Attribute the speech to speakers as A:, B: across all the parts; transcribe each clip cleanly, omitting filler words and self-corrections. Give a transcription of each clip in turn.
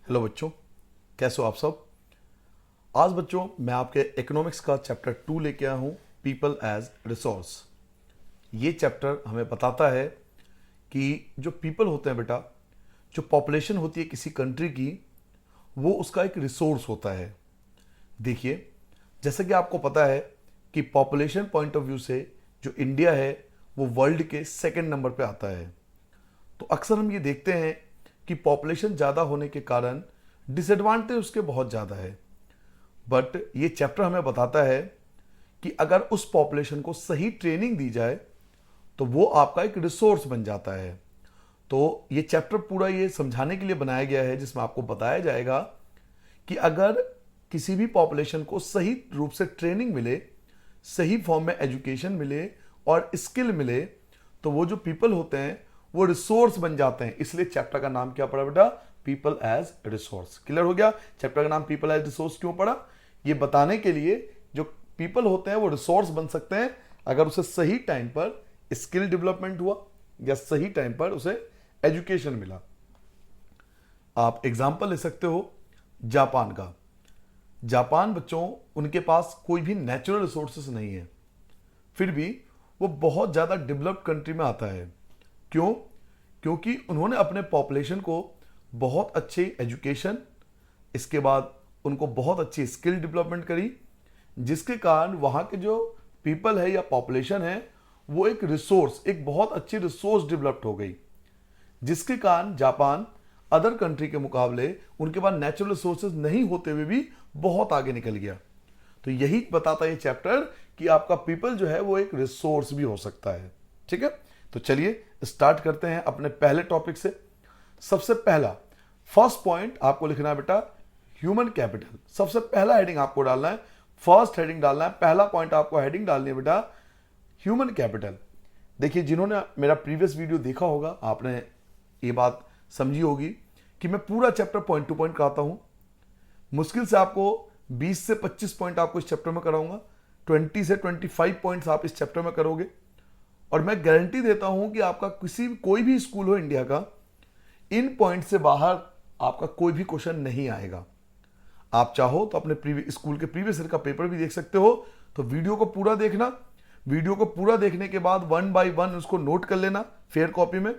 A: Hello बच्चों, कैसे हो आप सब। आज बच्चों मैं आपके इकोनॉमिक्स का चैप्टर 2 लेके आया हूँ, पीपल एज रिसोर्स। ये चैप्टर हमें बताता है कि जो पीपल होते हैं बेटा, जो पॉपुलेशन होती है किसी कंट्री की, वो उसका एक रिसोर्स होता है। देखिए, जैसे कि आपको पता है कि पॉपुलेशन पॉइंट ऑफ व्यू से जो इंडिया है वो वर्ल्ड के सेकंड नंबर पे आता है। तो अक्सर हम ये देखते हैं कि पॉपुलेशन ज़्यादा होने के कारण डिसएडवांटेज उसके बहुत ज़्यादा है। बट ये चैप्टर हमें बताता है कि अगर उस पॉपुलेशन को सही ट्रेनिंग दी जाए तो वो आपका एक रिसोर्स बन जाता है। तो ये चैप्टर पूरा ये समझाने के लिए बनाया गया है, जिसमें आपको बताया जाएगा कि अगर किसी भी पॉपुलेशन को सही रूप से ट्रेनिंग मिले, सही फॉर्म में एजुकेशन मिले और स्किल मिले, तो वो जो पीपल होते हैं वो रिसोर्स बन जाते हैं। इसलिए चैप्टर का नाम क्या पड़ा बेटा? People as resource. क्लियर हो गया? चैप्टर का नाम पीपल एज रिसोर्स क्यों पड़ा? ये बताने के लिए जो पीपल होते हैं वो रिसोर्स बन सकते हैं अगर उसे सही टाइम पर स्किल डेवलपमेंट हुआ या सही टाइम पर उसे एजुकेशन मिला। आप एग्जाम्पल ले सकते हो जापान का। जापान बच्चों, उनके पास कोई भी नेचुरल रिसोर्सेस नहीं है, फिर भी वो बहुत ज़्यादा डेवलप्ड कंट्री में आता है। क्यों? क्योंकि उन्होंने अपने पॉपुलेशन को बहुत अच्छी एजुकेशन, इसके बाद उनको बहुत अच्छी स्किल डेवलपमेंट करी, जिसके कारण वहाँ के जो पीपल है या पॉपुलेशन है वो एक रिसोर्स, एक बहुत अच्छी रिसोर्स डेवलप्ड हो गई, जिसके कारण जापान अदर कंट्री के मुकाबले उनके पास नेचुरल रिसोर्सेज नहीं होते हुए भी बहुत आगे निकल गया। तो यही बताता है ये चैप्टर कि आपका पीपल जो है वो एक रिसोर्स भी हो सकता है। ठीक है, तो चलिए स्टार्ट करते हैं अपने पहले टॉपिक से। सबसे पहला फर्स्ट पॉइंट आपको लिखना है बेटा, ह्यूमन कैपिटल। सबसे पहला हेडिंग आपको डालना है, फर्स्ट हेडिंग डालना है, पहला पॉइंट आपको हेडिंग डालनी है बेटा, ह्यूमन कैपिटल। देखिए, जिन्होंने मेरा प्रीवियस वीडियो देखा होगा आपने ये बात समझी होगी कि मैं पूरा चैप्टर पॉइंट टू पॉइंट कराता हूं। मुश्किल से आपको 20 से 25 पॉइंट आपको इस चैप्टर में कराऊंगा, 20 से 25 पॉइंट्स आप इस चैप्टर में करोगे। और मैं गारंटी देता हूं कि आपका कोई भी स्कूल हो इंडिया का, इन पॉइंट से बाहर आपका कोई भी क्वेश्चन नहीं आएगा। आप चाहो तो अपने स्कूल के प्रीवियस ईयर का पेपर भी देख सकते हो। तो वीडियो को पूरा देखना, वीडियो को पूरा देखने के बाद 1 बाय 1 उसको नोट कर लेना फेयर कॉपी में,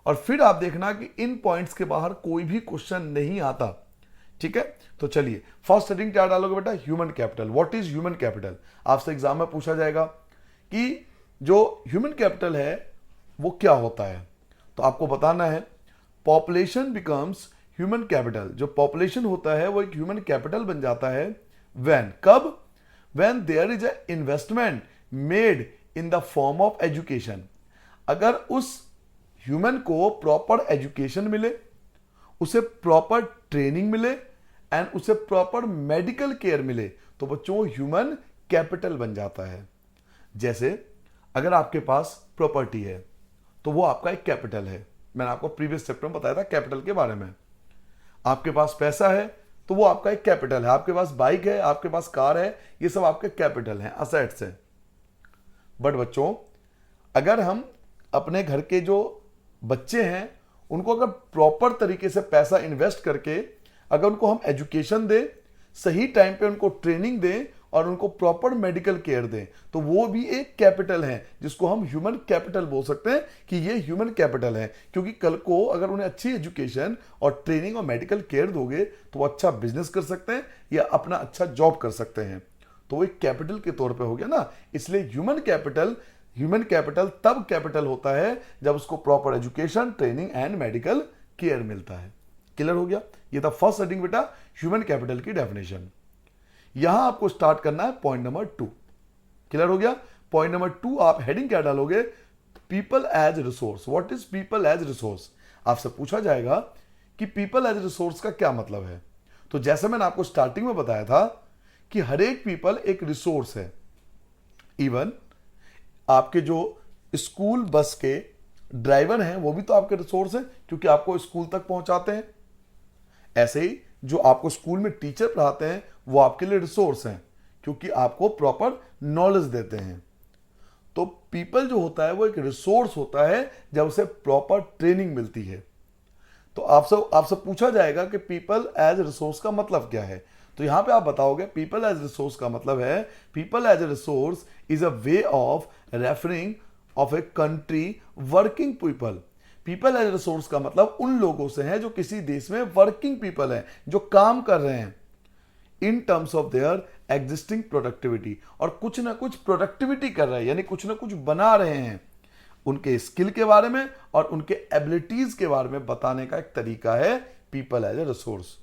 A: और फिर आप देखना कि इन पॉइंट्स के बाहर कोई भी क्वेश्चन नहीं आता। ठीक है, तो चलिए फर्स्ट हेडिंग क्या डालोगे बेटा? Human capital. What is human capital? आपसे एग्जाम में पूछा जाएगा कि जो ह्यूमन कैपिटल है वो क्या होता है। तो आपको बताना है पॉपुलेशन बिकम्स ह्यूमन कैपिटल। जो पॉपुलेशन होता है वो एक ह्यूमन कैपिटल बन जाता है व्हेन, कब? When there is a investment made in the form of education. अगर उस ह्यूमन को प्रॉपर एजुकेशन मिले, उसे प्रॉपर ट्रेनिंग मिले एंड उसे प्रॉपर मेडिकल केयर मिले, तो बच्चों ह्यूमन कैपिटल बन जाता है। जैसे अगर आपके पास प्रॉपर्टी है तो वो आपका एक कैपिटल है। मैंने आपको प्रीवियस चैप्टर में बताया था कैपिटल के बारे में। आपके पास पैसा है तो वो आपका एक कैपिटल है। आपके पास बाइक है, आपके पास कार है, ये सब आपके कैपिटल हैं, असेट्स हैं। बट बच्चों, अगर हम अपने घर के जो बच्चे हैं उनको अगर प्रॉपर तरीके से पैसा इन्वेस्ट करके अगर उनको हम एजुकेशन दें, सही टाइम पे उनको ट्रेनिंग दें और उनको प्रॉपर मेडिकल केयर दें, तो वो भी एक कैपिटल है जिसको हम ह्यूमन कैपिटल बोल सकते हैं कि ये ह्यूमन कैपिटल है। क्योंकि कल को अगर उन्हें अच्छी एजुकेशन और ट्रेनिंग और मेडिकल केयर दोगे तो वो अच्छा बिजनेस कर सकते हैं या अपना अच्छा जॉब कर सकते हैं। तो वो एक कैपिटल के तौर पे हो गया ना। इसलिए ह्यूमन कैपिटल तब कैपिटल होता है जब उसको proper education, training and medical care मिलता है। क्लियर हो गया? ये था फर्स्ट हेडिंग बेटा, ह्यूमन कैपिटल की डेफिनेशन। यहां आपको स्टार्ट करना है पॉइंट नंबर 2। क्लियर हो गया? पॉइंट नंबर 2 आप हेडिंग क्या डालोगे? People as resource. What is people as resource? आपसे पूछा जाएगा कि पीपल एज रिसोर्स का क्या मतलब है। तो जैसे मैंने आपको स्टार्टिंग में बताया था कि हर एक पीपल एक रिसोर्स है। इवन आपके जो स्कूल बस के ड्राइवर हैं वो भी तो आपके रिसोर्स हैं, क्योंकि आपको स्कूल तक पहुंचाते हैं। ऐसे ही जो आपको स्कूल में टीचर पढ़ाते हैं वो आपके लिए रिसोर्स हैं, क्योंकि आपको प्रॉपर नॉलेज देते हैं। तो पीपल जो होता है वो एक रिसोर्स होता है जब उसे प्रॉपर ट्रेनिंग मिलती है। तो आपसे पूछा जाएगा कि पीपल एज रिसोर्स का मतलब क्या है, तो यहां पे आप बताओगे पीपल एज रिसोर्स का मतलब है people as a resource is a way of referring of a country working people. People as resource का मतलब उन लोगों से है जो किसी देश में वर्किंग पीपल है, जो काम कर रहे हैं in terms of their existing productivity, और कुछ ना कुछ प्रोडक्टिविटी कर रहे हैं, यानी कुछ ना कुछ बना रहे हैं, उनके स्किल के बारे में और उनके एबिलिटीज के बारे में बताने का एक तरीका है people as a resource.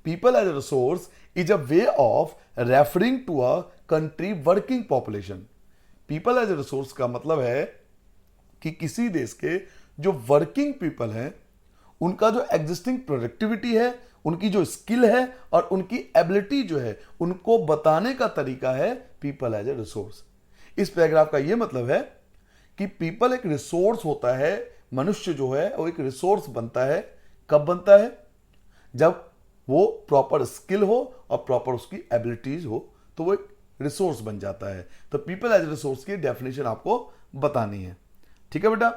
A: People as a resource is a way of referring to a country working population. People as a resource का मतलब है कि किसी देश के जो वर्किंग पीपल हैं उनका जो एग्जिस्टिंग प्रोडक्टिविटी है, उनकी जो स्किल है और उनकी एबिलिटी जो है, उनको बताने का तरीका है पीपल एज ए रिसोर्स। इस पैराग्राफ का यह मतलब है कि पीपल एक रिसोर्स होता है, मनुष्य जो है वो एक रिसोर्स बनता है। कब बनता है? जब वो प्रॉपर स्किल हो और प्रॉपर उसकी एबिलिटीज हो, तो वो एक रिसोर्स बन जाता है। तो पीपल एज रिसोर्स की डेफिनेशन आपको बतानी है। ठीक है बेटा,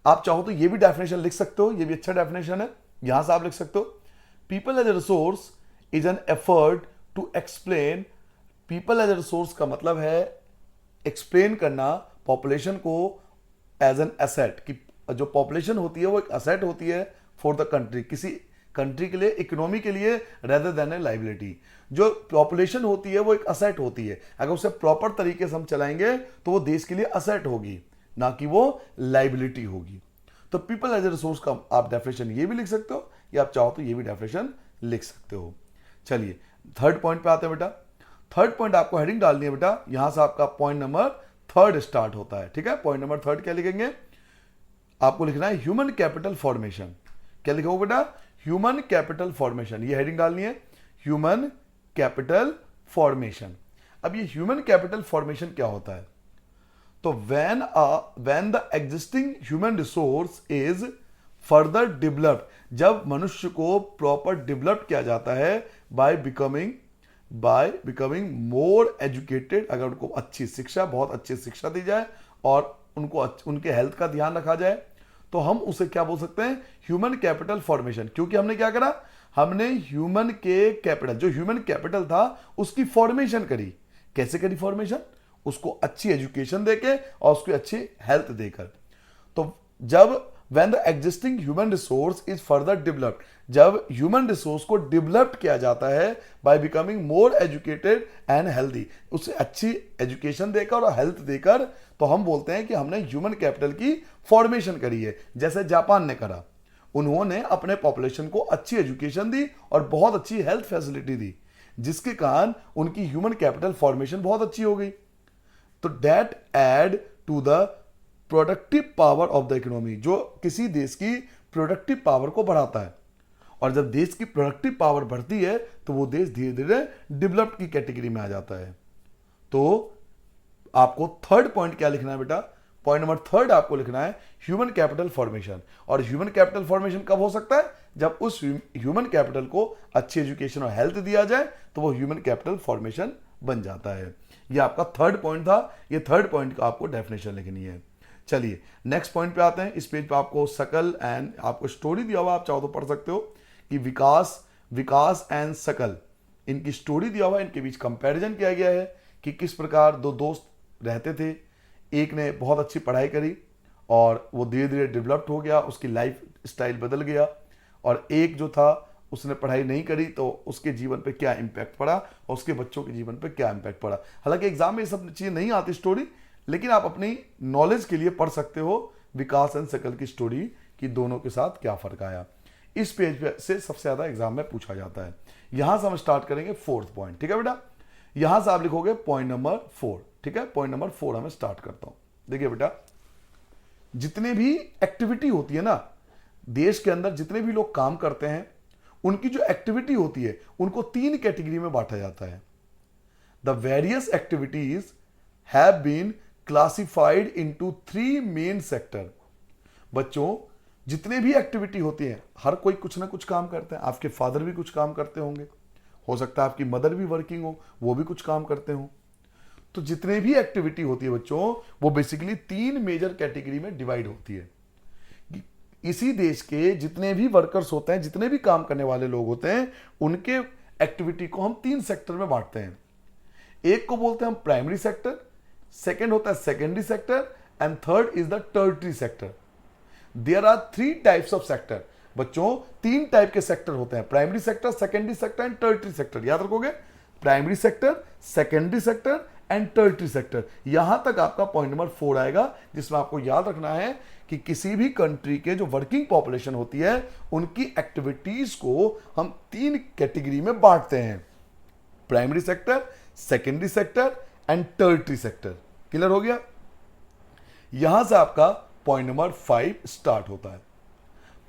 A: आप चाहो तो ये भी डेफिनेशन लिख सकते हो, ये भी अच्छा डेफिनेशन है, यहां से आप लिख सकते हो people as a resource is an effort to explain. People as a resource का मतलब है एक्सप्लेन करना पॉपुलेशन को एज एन एसेट, कि जो पॉपुलेशन होती है वो एक एसेट होती है फॉर द कंट्री, किसी कंट्री के लिए, इकोनॉमी के लिए, रेदर देन ए लाइबिलिटी। जो पॉपुलेशन होती है वो एक असेट होती है, अगर उसे प्रॉपर तरीके से हम चलाएंगे तो वो देश के लिए असेट होगी, ना कि वो लाइबिलिटी होगी। तो पीपल एज ए रिसोर्स का आप डेफिनेशन ये भी लिख सकते हो, या आप चाहो तो ये भी डेफिनेशन लिख सकते हो। चलिए थर्ड पॉइंट पे आते हैं बेटा। थर्ड पॉइंट आपको हेडिंग डालनी है बेटा, यहां से आपका पॉइंट नंबर थर्ड स्टार्ट होता है। ठीक है, पॉइंट नंबर थर्ड क्या लिखेंगे? आपको लिखना है ह्यूमन कैपिटल फॉर्मेशन। क्या लिखोगे बेटा? ह्यूमन कैपिटल फॉर्मेशन, ये हेडिंग डालनी है, ह्यूमन कैपिटल फॉर्मेशन। अब ये ह्यूमन कैपिटल फॉर्मेशन क्या होता है? तो when the existing human resource is further developed, जब मनुष्य को प्रॉपर डेवलप किया जाता है बाय बिकमिंग मोर एजुकेटेड, अगर उनको अच्छी शिक्षा, बहुत अच्छी शिक्षा दी जाए और उनको उनके हेल्थ का ध्यान रखा जाए, तो हम उसे क्या बोल सकते हैं? Human capital formation. क्योंकि हमने क्या करा? हमने ह्यूमन के कैपिटल, जो ह्यूमन कैपिटल था उसकी फॉर्मेशन करी। कैसे करी फॉर्मेशन? उसको अच्छी एजुकेशन देके और उसकी अच्छी हेल्थ देकर। तो जब when the existing human resource is further developed, जब ह्यूमन रिसोर्स को डेवलप किया जाता है by becoming more educated and healthy, उसे अच्छी एजुकेशन देकर और हेल्थ देकर, तो हम बोलते हैं कि हमने ह्यूमन कैपिटल की फॉर्मेशन करी है। जैसे जापान ने करा, उन्होंने अपने पॉपुलेशन को अच्छी एजुकेशन दी और बहुत अच्छी हेल्थ फैसिलिटी दी, जिसके कारण उनकी ह्यूमन कैपिटल फॉर्मेशन बहुत अच्छी हो गई। तो that add to the productive power of the economy, जो किसी देश की प्रोडक्टिव पावर को बढ़ाता है। और जब देश की प्रोडक्टिव पावर बढ़ती है तो वो देश धीरे धीरे डेवलप्ड की कैटेगरी में आ जाता है। तो आपको थर्ड पॉइंट क्या लिखना है बेटा? पॉइंट नंबर थर्ड आपको लिखना है ह्यूमन कैपिटल फॉर्मेशन। और ह्यूमन कैपिटल फॉर्मेशन कब हो सकता है? जब उस ह्यूमन कैपिटल को अच्छी एजुकेशन और हेल्थ दिया जाए, तो वो ह्यूमन कैपिटल फॉर्मेशन बन जाता है। ये आपका थर्ड पॉइंट था, ये थर्ड पॉइंट का आपको डेफिनेशन लिखनी है। चलिए नेक्स्ट पॉइंट पे आते हैं। इस पेज पे आपको सकल एंड आपको स्टोरी दिया हुआ, आप चाहो तो पढ़ सकते हो कि विकास एंड सकल, इनकी स्टोरी दिया हुआ है, इनके बीच कंपैरिजन किया गया है कि किस प्रकार दो दोस्त रहते थे। एक ने बहुत अच्छी पढ़ाई करी और वो धीरे धीरे डेवलप्ड हो गया, उसकी लाइफ स्टाइल बदल गया, और एक जो था उसने पढ़ाई नहीं करी, तो उसके जीवन पे क्या इम्पैक्ट पड़ा और उसके बच्चों के जीवन पे क्या इम्पैक्ट पड़ा। हालांकि एग्जाम में ये सब चीज़ें नहीं आती स्टोरी, लेकिन आप अपनी नॉलेज के लिए पढ़ सकते हो विकास एंड सकल की स्टोरी कि दोनों के साथ क्या फर्क आया। इस पेज पे से सबसे ज्यादा एग्जाम में पूछा जाता है। यहां से हम स्टार्ट करेंगे फोर्थ पॉइंट। ठीक है बेटा, यहां से आप लिखोगे पॉइंट नंबर 4। ठीक है, पॉइंट नंबर 4 हमें स्टार्ट करता हूं। देखिए बेटा, जितने भी एक्टिविटी होती है ना देश के अंदर, जितने भी लोग काम करते हैं, उनकी जो एक्टिविटी होती है उनको 3 कैटेगरी में बांटा जाता है। The various activities have been classified into 3 main sector. बच्चों, जितने भी एक्टिविटी होती है, हर कोई कुछ ना कुछ काम करते हैं। आपके फादर भी कुछ काम करते होंगे, हो सकता है आपकी मदर भी वर्किंग हो, वो भी कुछ काम करते हो। तो जितने भी एक्टिविटी होती है बच्चों, वो बेसिकली 3 मेजर कैटेगरी में डिवाइड होती है। इसी देश के जितने भी वर्कर्स होते हैं, जितने भी काम करने वाले लोग होते हैं, उनके एक्टिविटी को हम 3 सेक्टर में बांटते हैं। एक को बोलते हैं हम प्राइमरी सेक्टर, सेकंड होता है secondary sector, and third is the tertiary sector. There are 3 types of sector. बच्चों 3 टाइप के सेक्टर होते हैं, primary sector, secondary sector and tertiary sector. याद रखोगे, primary sector, secondary sector and tertiary sector. यहां तक आपका पॉइंट नंबर 4 आएगा, जिसमें आपको याद रखना है कि किसी भी कंट्री के जो वर्किंग पॉपुलेशन होती है, उनकी एक्टिविटीज को हम 3 कैटेगरी में बांटते हैं, primary sector, secondary sector and tertiary sector. Clear हो गया? यहां से आपका पॉइंट नंबर 5 स्टार्ट होता है।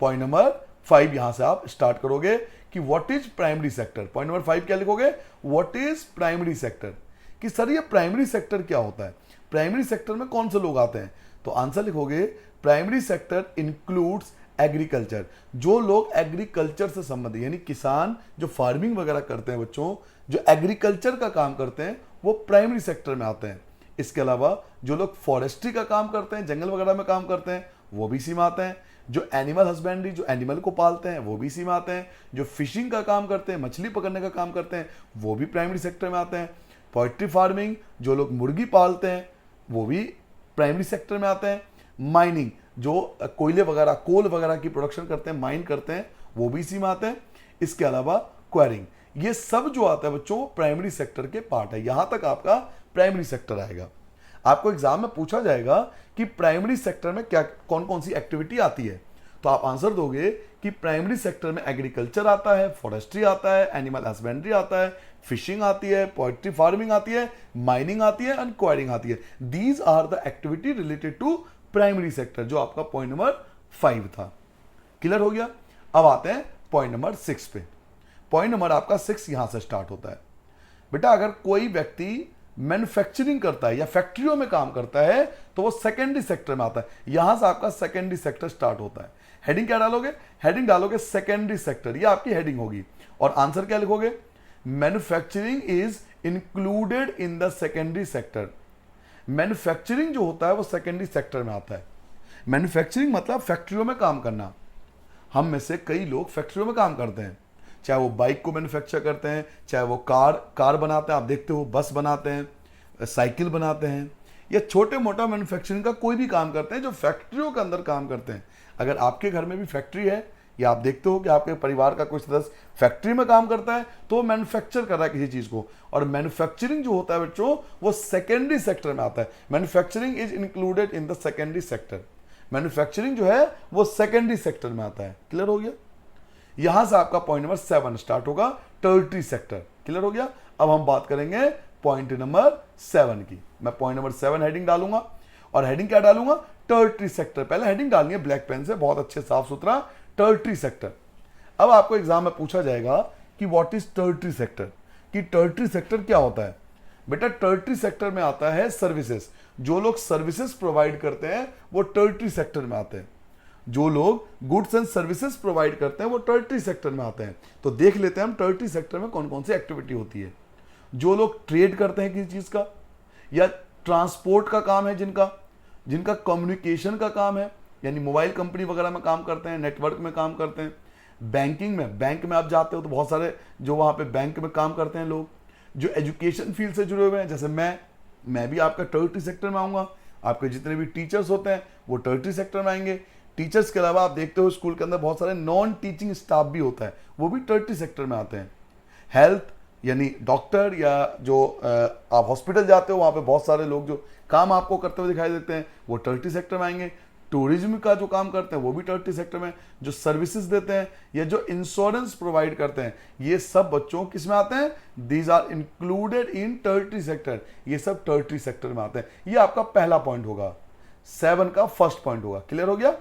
A: पॉइंट नंबर 5 यहां से आप स्टार्ट करोगे कि what is primary sector. Point number 5 क्या लिखोगे? What is primary sector. कि सर ये प्राइमरी सेक्टर क्या होता है, प्राइमरी सेक्टर में कौन से लोग आते हैं? तो आंसर लिखोगे, प्राइमरी सेक्टर इंक्लूड्स एग्रीकल्चर। जो लोग एग्रीकल्चर से संबंधित, यानी किसान जो फार्मिंग वगैरह करते हैं, बच्चों जो एग्रीकल्चर का काम करते हैं, वो प्राइमरी सेक्टर में आते हैं। इसके अलावा जो लोग फॉरेस्ट्री का काम करते हैं, जंगल वगैरह में काम करते हैं, वो भी इसी में आते हैं। जो एनिमल हस्बेंड्री, जो एनिमल को पालते हैं, वो भी इसी में आते हैं। जो फिशिंग का काम करते हैं, मछली पकड़ने का काम करते हैं, वो भी प्राइमरी सेक्टर में आते हैं। पोल्ट्री फार्मिंग, जो लोग मुर्गी पालते हैं, वो भी प्राइमरी सेक्टर में आते हैं। माइनिंग, जो कोयले वगैरह, कोल वगैरह की प्रोडक्शन करते हैं, माइन करते हैं, वो भी इसी में आते हैं। इसके अलावा क्वेरिंग, ये सब जो आता है बच्चों, प्राइमरी सेक्टर के पार्ट है। यहां तक आपका प्राइमरी सेक्टर आएगा। आपको एग्जाम में पूछा जाएगा कि प्राइमरी सेक्टर में क्या कौन कौन सी एक्टिविटी आती है, तो आप आंसर दोगे कि प्राइमरी सेक्टर में एग्रीकल्चर आता है, फॉरेस्ट्री आता है, एनिमल हस्बेंड्री आता है, फिशिंग आती है, पोल्ट्री फार्मिंग आती है, माइनिंग आती है एंड क्वायरिंग आती है। These are the activity related to primary sector, जो आपका पॉइंट नंबर 5 था। क्लियर हो गया? अब आते हैं पॉइंट नंबर 6 पे। पॉइंट नंबर आपका 6 यहां से स्टार्ट होता है। बेटा अगर कोई व्यक्ति मैन्युफैक्चरिंग करता है या फैक्ट्रियों में काम करता है, तो वो सेकेंडरी सेक्टर में आता है। यहां से आपका सेकेंडरी सेक्टर स्टार्ट होता है। हेडिंग क्या डालोगे? हेडिंग डालोगे सेकेंडरी सेक्टर, ये आपकी हेडिंग होगी। और आंसर क्या लिखोगे? Manufacturing is included in the secondary sector. Manufacturing जो होता है वो सेकेंडरी सेक्टर में आता है। मैन्युफैक्चरिंग मतलब फैक्ट्रियों में काम करना। हम में से कई लोग फैक्ट्रियों में काम करते हैं, चाहे वो बाइक को मैन्युफैक्चर करते हैं, चाहे वो कार बनाते हैं, आप देखते हो बस बनाते हैं, साइकिल बनाते हैं, या छोटे मोटा मैन्युफैक्चरिंग का कोई भी काम करते हैं जो फैक्ट्रियों के अंदर काम करते हैं। अगर आपके घर में भी फैक्ट्री है, या आप देखते हो कि आपके परिवार का कोई सदस्य फैक्ट्री में काम करता है, तो वो मैन्युफैक्चर कर रहा है किसी चीज को। और मैन्युफैक्चरिंग जो होता है बच्चों, वो सेकेंडरी सेक्टर में आता है। Manufacturing is included in the secondary sector. Manufacturing जो है वो सेकेंडरी सेक्टर में आता है। क्लियर हो गया? यहां से आपका पॉइंट नंबर 7 स्टार्ट होगा, टर्टरी सेक्टर। क्लियर हो गया? अब हम बात करेंगे पॉइंट नंबर 7 की। मैं पॉइंट नंबर 7 हेडिंग डालूंगा, और हेडिंग क्या डालूंगा? Tartary sector. पहले हेडिंग डालनी है ब्लैक पेन से, बहुत अच्छे साफ सुथरा, टर्टरी सेक्टर। अब आपको एग्जाम में पूछा जाएगा कि व्हाट इज टर्टरी सेक्टर, कि टर्टरी सेक्टर क्या होता है। बेटा टर्टरी सेक्टर में आता है सर्विसेज। जो लोग सर्विसेज प्रोवाइड करते हैं वो टर्टरी सेक्टर में आते हैं। जो लोग गुड्स एंड सर्विसेज प्रोवाइड करते हैं वो टर्टरी सेक्टर में आते हैं। तो देख लेते हैं हम टर्टरी सेक्टर में कौन कौन सी एक्टिविटी होती है। जो लोग ट्रेड करते हैं किसी चीज का, या ट्रांसपोर्ट का काम है, जिनका कम्युनिकेशन का काम है, यानी मोबाइल कंपनी वगैरह में काम करते हैं, नेटवर्क में काम करते हैं, बैंकिंग में, बैंक में आप जाते हो तो बहुत सारे जो वहाँ पे बैंक में काम करते हैं लोग, जो एजुकेशन फील्ड से जुड़े हुए हैं, जैसे मैं भी आपका टर्टरी सेक्टर में आऊँगा। आपके जितने भी टीचर्स होते हैं वो टर्टरी सेक्टर में आएंगे। टीचर्स के अलावा आप देखते हो स्कूल के अंदर बहुत सारे नॉन टीचिंग स्टाफ भी होता है, वो भी टर्टरी सेक्टर में आते हैं। हेल्थ यानी डॉक्टर, या जो आप हॉस्पिटल जाते हो वहाँ पे बहुत सारे लोग जो काम आपको करते हुए दिखाई देते हैं, वो टर्टरी सेक्टर में आएंगे। टूरिज्म का जो काम करते हैं वो भी टर्टरी सेक्टर में। जो सर्विसेज देते हैं या जो इंश्योरेंस प्रोवाइड करते हैं, ये सब बच्चों किस में आते हैं? These are included in tertiary sector. ये सब टर्टरी सेक्टर में आते हैं। ये आपका पहला पॉइंट होगा, 7 का फर्स्ट पॉइंट होगा। क्लियर हो गया?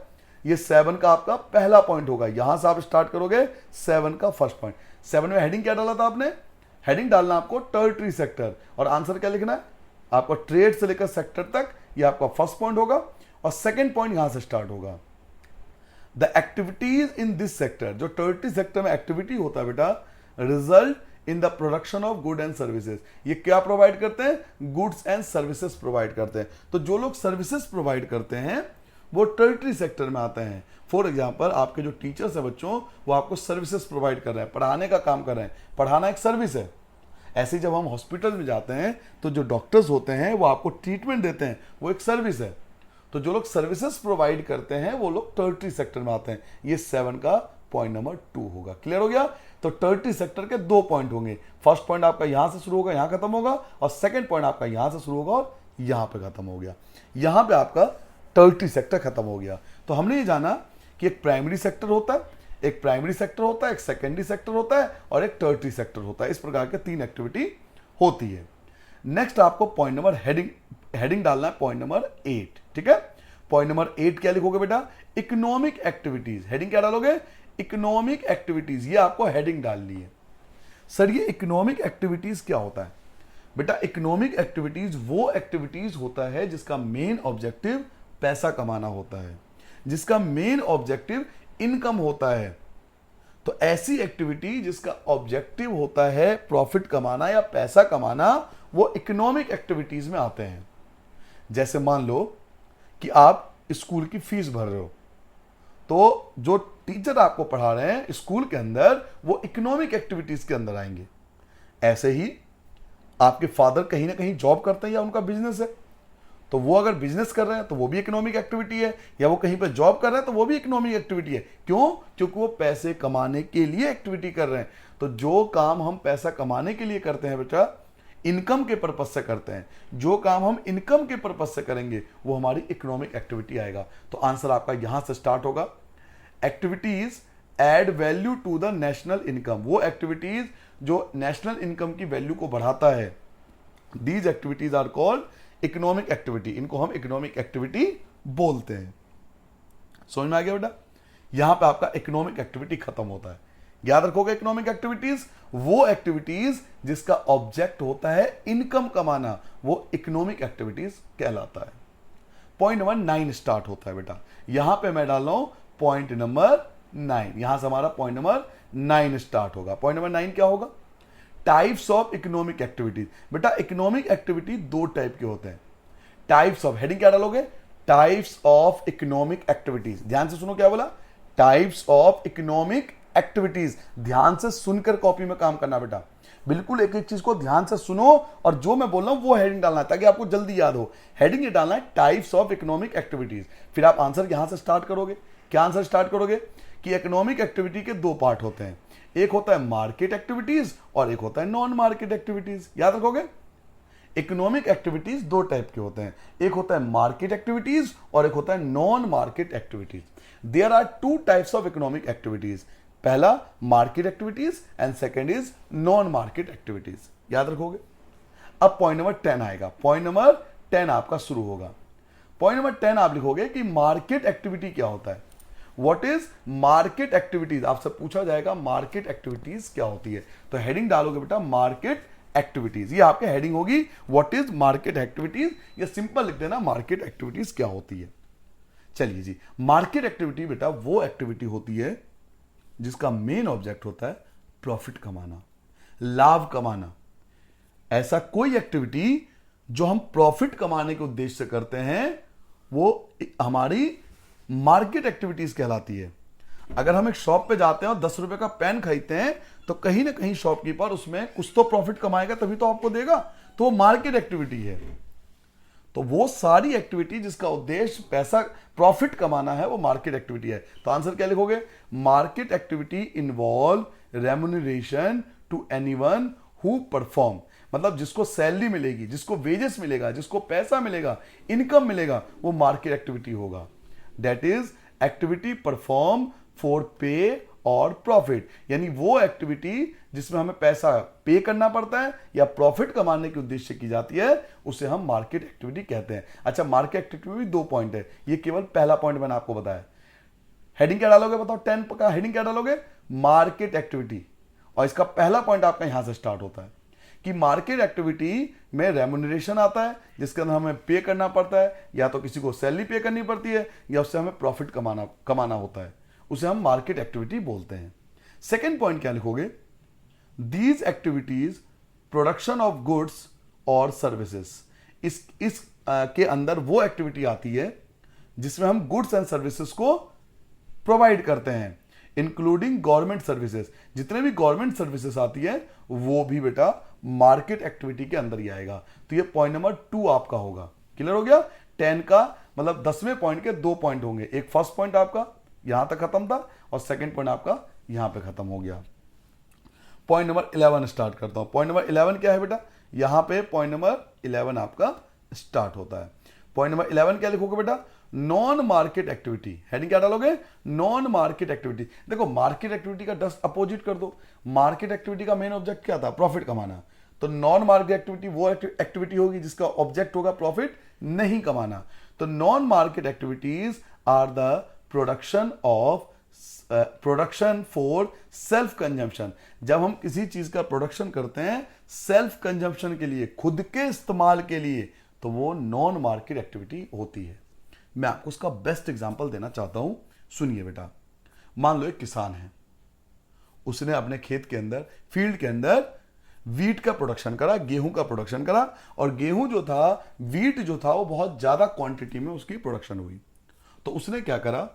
A: ये 7 का आपका पहला पॉइंट होगा। यहां से आप स्टार्ट करोगे 7 का फर्स्ट पॉइंट। 7 में हेडिंग क्या डाला था आपने? हेडिंग डालना आपको टर्टरी सेक्टर, और आंसर क्या लिखना है? आपको ट्रेड से लेकर सेक्टर तक, ये आपका फर्स्ट पॉइंट होगा। और सेकंड पॉइंट यहां से स्टार्ट होगा, the activities in this sector. जो टर्टरी सेक्टर में एक्टिविटी होता है बेटा, result in the production of good and services. ये क्या प्रोवाइड करते हैं? गुड्स एंड सर्विसेज प्रोवाइड करते हैं। तो जो लोग सर्विसेज प्रोवाइड करते हैं वो टर्टरी सेक्टर में आते हैं। फॉर एग्जाम्पल, आपके जो टीचर्स हैं बच्चों, वो आपको सर्विसेज प्रोवाइड कर रहे हैं, पढ़ाने का काम कर रहे हैं। पढ़ाना एक सर्विस है। ऐसे ही जब हम हॉस्पिटल में जाते हैं तो जो डॉक्टर्स होते हैं वो आपको ट्रीटमेंट देते हैं, वो एक सर्विस है। तो जो लोग सर्विसेज प्रोवाइड करते हैं वो लोग टर्टरी सेक्टर में आते हैं। ये 7 का पॉइंट नंबर 2 होगा। क्लियर हो गया? तो टर्टरी सेक्टर के 2 पॉइंट होंगे। फर्स्ट पॉइंट आपका यहां से शुरू होगा, यहां खत्म होगा, और सेकंड पॉइंट आपका यहां से शुरू होगा और यहां पे खत्म हो गया। यहां पे आपका टर्टरी सेक्टर खत्म हो गया। तो हमने ये जाना कि एक प्राइमरी सेक्टर होता है, एक प्राइमरी सेक्टर होता है, एक सेकेंडरी सेक्टर होता है और एक टर्टरी सेक्टर होता है। इस प्रकार के 3 एक्टिविटी होती है। नेक्स्ट आपको पॉइंट नंबर हेडिंग डालना है, पॉइंट नंबर 8। ठीक है, पॉइंट नंबर 8 क्या लिखोगे बेटा? Economic activities. हेडिंग क्या डालोगे? Economic activities. ये आपको हेडिंग डालनी है। सर ये इकोनॉमिक एक्टिविटीज क्या होता है? बेटा इकोनॉमिक एक्टिविटीज वो एक्टिविटीज होता है जिसका मेन ऑब्जेक्टिव पैसा कमाना होता है, जिसका मेन ऑब्जेक्टिव इनकम होता है। तो ऐसी एक्टिविटी जिसका ऑब्जेक्टिव होता है प्रॉफिट कमाना या पैसा कमाना, वो इकोनॉमिक एक्टिविटीज में आते हैं। जैसे मान लो कि आप स्कूल की फीस भर रहे हो, तो जो टीचर आपको पढ़ा रहे हैं स्कूल के अंदर, वो इकोनॉमिक एक्टिविटीज के अंदर आएंगे। ऐसे ही आपके फादर कहीं ना कहीं जॉब करते हैं या उनका बिजनेस है, तो वो अगर बिजनेस कर रहे हैं तो वो भी इकोनॉमिक एक्टिविटी है, या वो कहीं पर जॉब कर रहे हैं तो वो भी इकोनॉमिक एक्टिविटी है। क्यों? क्योंकि वो पैसे कमाने के लिए एक्टिविटी कर रहे हैं। तो जो काम हम पैसा कमाने के लिए करते हैं बेटा, इनकम के पर्पज से करते हैं, जो काम हम इनकम के पर्पज से करेंगे वो हमारी इकोनॉमिक एक्टिविटी आएगा। तो आंसर आपका यहां से स्टार्ट होगा। Activities add value to the national income. वो एक्टिविटीज जो नेशनल इनकम की वैल्यू को बढ़ाता है, these activities are called economic activity. इनको हम इकोनॉमिक एक्टिविटी बोलते हैं। समझ में आ गया बेटा? यहां पे आपका इकोनॉमिक एक्टिविटी खत्म होता है। याद रखोगे, इकोनॉमिक एक्टिविटीज वो एक्टिविटीज जिसका ऑब्जेक्ट होता है इनकम कमाना, वो इकोनॉमिक एक्टिविटीज कहलाता है। पॉइंट नंबर 9 स्टार्ट होता है बेटा। यहां पे मैं डाल रहा हूं पॉइंट नंबर 9। यहां से हमारा पॉइंट नंबर 9 स्टार्ट होगा। पॉइंट नंबर 9 क्या होगा? Types of economic activities. बेटा इकोनॉमिक एक्टिविटी 2 टाइप के होते हैं। टाइप्स ऑफ, हेडिंग क्या डालोगे? Types of economic activities. ध्यान से सुनो क्या बोला? Types of economic activities. ध्यान से सुनकर कॉपी में काम करना बेटा, बिल्कुल एक एक चीज को ध्यान से सुनो, और जो मैं बोल रहा हूं वो हेडिंग डालना है ताकि आपको जल्दी याद हो। हेडिंग ये डालना है टाइप्स ऑफ इकोनॉमिक एक्टिविटीज। फिर आप आंसर यहां से स्टार्ट करोगे। क्या आंसर स्टार्ट करोगे? कि इकोनॉमिक एक्टिविटी के 2 पार्ट होते हैं, एक होता है मार्केट एक्टिविटीज और एक होता है नॉन मार्केट एक्टिविटीज। याद रखोगे, इकोनॉमिक एक्टिविटीज 2 टाइप के होते हैं, एक होता है मार्केट एक्टिविटीज और एक होता है non market activities. There are 2 types of economic activities. पहला market activities and second is non market activities. याद रखोगे। अब पॉइंट नंबर 10 आएगा। पॉइंट नंबर 10 आपका शुरू होगा। पॉइंट नंबर 10 आप लिखोगे कि मार्केट एक्टिविटी क्या होता है। What is market activities? आपसे पूछा जाएगा मार्केट एक्टिविटीज क्या होती है, तो हेडिंग डालोगे बेटा मार्केट एक्टिविटीज। ये आपके हेडिंग होगी व्हाट इज मार्केट एक्टिविटीज, या सिंपल लिख देना मार्केट एक्टिविटीज क्या होती है। चलिए जी, मार्केट एक्टिविटी बेटा वो एक्टिविटी होती है जिसका मेन ऑब्जेक्ट होता है प्रॉफिट कमाना, लाभ कमाना। ऐसा कोई एक्टिविटी जो हम प्रॉफिट कमाने के उद्देश्य से करते हैं वो हमारी मार्केट एक्टिविटीज कहलाती है। अगर हम एक शॉप पे जाते हैं और 10 रुपए का पेन खरीदते हैं तो कहीं ना कहीं शॉपकीपर उसमें कुछ तो प्रॉफिट कमाएगा, तभी तो आपको देगा, तो वो मार्केट एक्टिविटी है। तो वो सारी एक्टिविटी जिसका उद्देश्य पैसा प्रॉफिट कमाना है वो मार्केट एक्टिविटी है। तो आंसर क्या लिखोगे? Market activity involve remuneration to anyone who perform. मतलब जिसको सैलरी मिलेगी, जिसको वेजेस मिलेगा, जिसको पैसा मिलेगा, इनकम मिलेगा, वो मार्केट एक्टिविटी होगा। That is activity perform for पे और प्रॉफिट। यानी वो एक्टिविटी जिसमें हमें पैसा पे करना पड़ता है या प्रॉफिट कमाने के उद्देश्य से की जाती है, उसे हम मार्केट एक्टिविटी कहते हैं। अच्छा, मार्केट एक्टिविटी में भी 2 पॉइंट है, ये केवल पहला पॉइंट मैंने आपको बताया। हेडिंग क्या डालोगे बताओ? 10 का हेडिंग क्या डालोगे? Market activity. और इसका पहला पॉइंट आपका यहां से स्टार्ट होता है कि मार्केट एक्टिविटी में रेम्यूनरेशन आता है, जिसके अंदर हमें पे करना पड़ता है, या तो किसी को सैलरी पे करनी पड़ती है या उससे हमें प्रॉफिट कमाना होता है, उसे हम मार्केट एक्टिविटी बोलते हैं। सेकेंड पॉइंट क्या लिखोगे? These activities production of goods और सर्विसेज। इस के अंदर वो एक्टिविटी आती है जिसमें हम गुड्स एंड सर्विसेज को प्रोवाइड करते हैं, इंक्लूडिंग गवर्नमेंट सर्विसेज। जितने भी गवर्नमेंट सर्विसेज आती है वो भी बेटा मार्केट एक्टिविटी के अंदर ही आएगा। तो ये पॉइंट नंबर 2 आपका होगा। क्लियर हो गया? 10 का मतलब 10वें पॉइंट के 2 पॉइंट होंगे। एक फर्स्ट पॉइंट आपका यहां तक खत्म था और सेकंड पॉइंट आपका यहां पे खत्म हो गया। पॉइंट नंबर 11 स्टार्ट करता हूं। पॉइंट नंबर 11 क्या है बेटा? यहां पे पॉइंट नंबर 11 आपका स्टार्ट होता है। पॉइंट नंबर 11 क्या लिखोगे बेटा? Non market activity. हेडिंग क्या डालोगे? Non market activity. देखो मार्केट एक्टिविटी का जस्ट अपोजिट कर दो। मार्केट एक्टिविटी का मेन ऑब्जेक्ट क्या था? प्रॉफिट कमाना। तो नॉन मार्केट एक्टिविटी वो एक्टिविटी होगी जिसका ऑब्जेक्ट होगा प्रॉफिट नहीं कमाना। तो non market activities are the production for self consumption. जब हम किसी चीज का प्रोडक्शन करते हैं सेल्फ कंजम्पशन के लिए, खुद के इस्तेमाल के लिए, तो वो नॉन मार्केट एक्टिविटी होती है। मैं आपको उसका बेस्ट एग्जांपल देना चाहता हूं, सुनिए बेटा। मान लो एक किसान है, उसने अपने खेत के अंदर, फील्ड के अंदर वीट का प्रोडक्शन करा, गेहूं का प्रोडक्शन करा, और गेहूं जो था, वीट जो था, वो बहुत ज्यादा क्वांटिटी में उसकी प्रोडक्शन हुई। तो उसने क्या करा?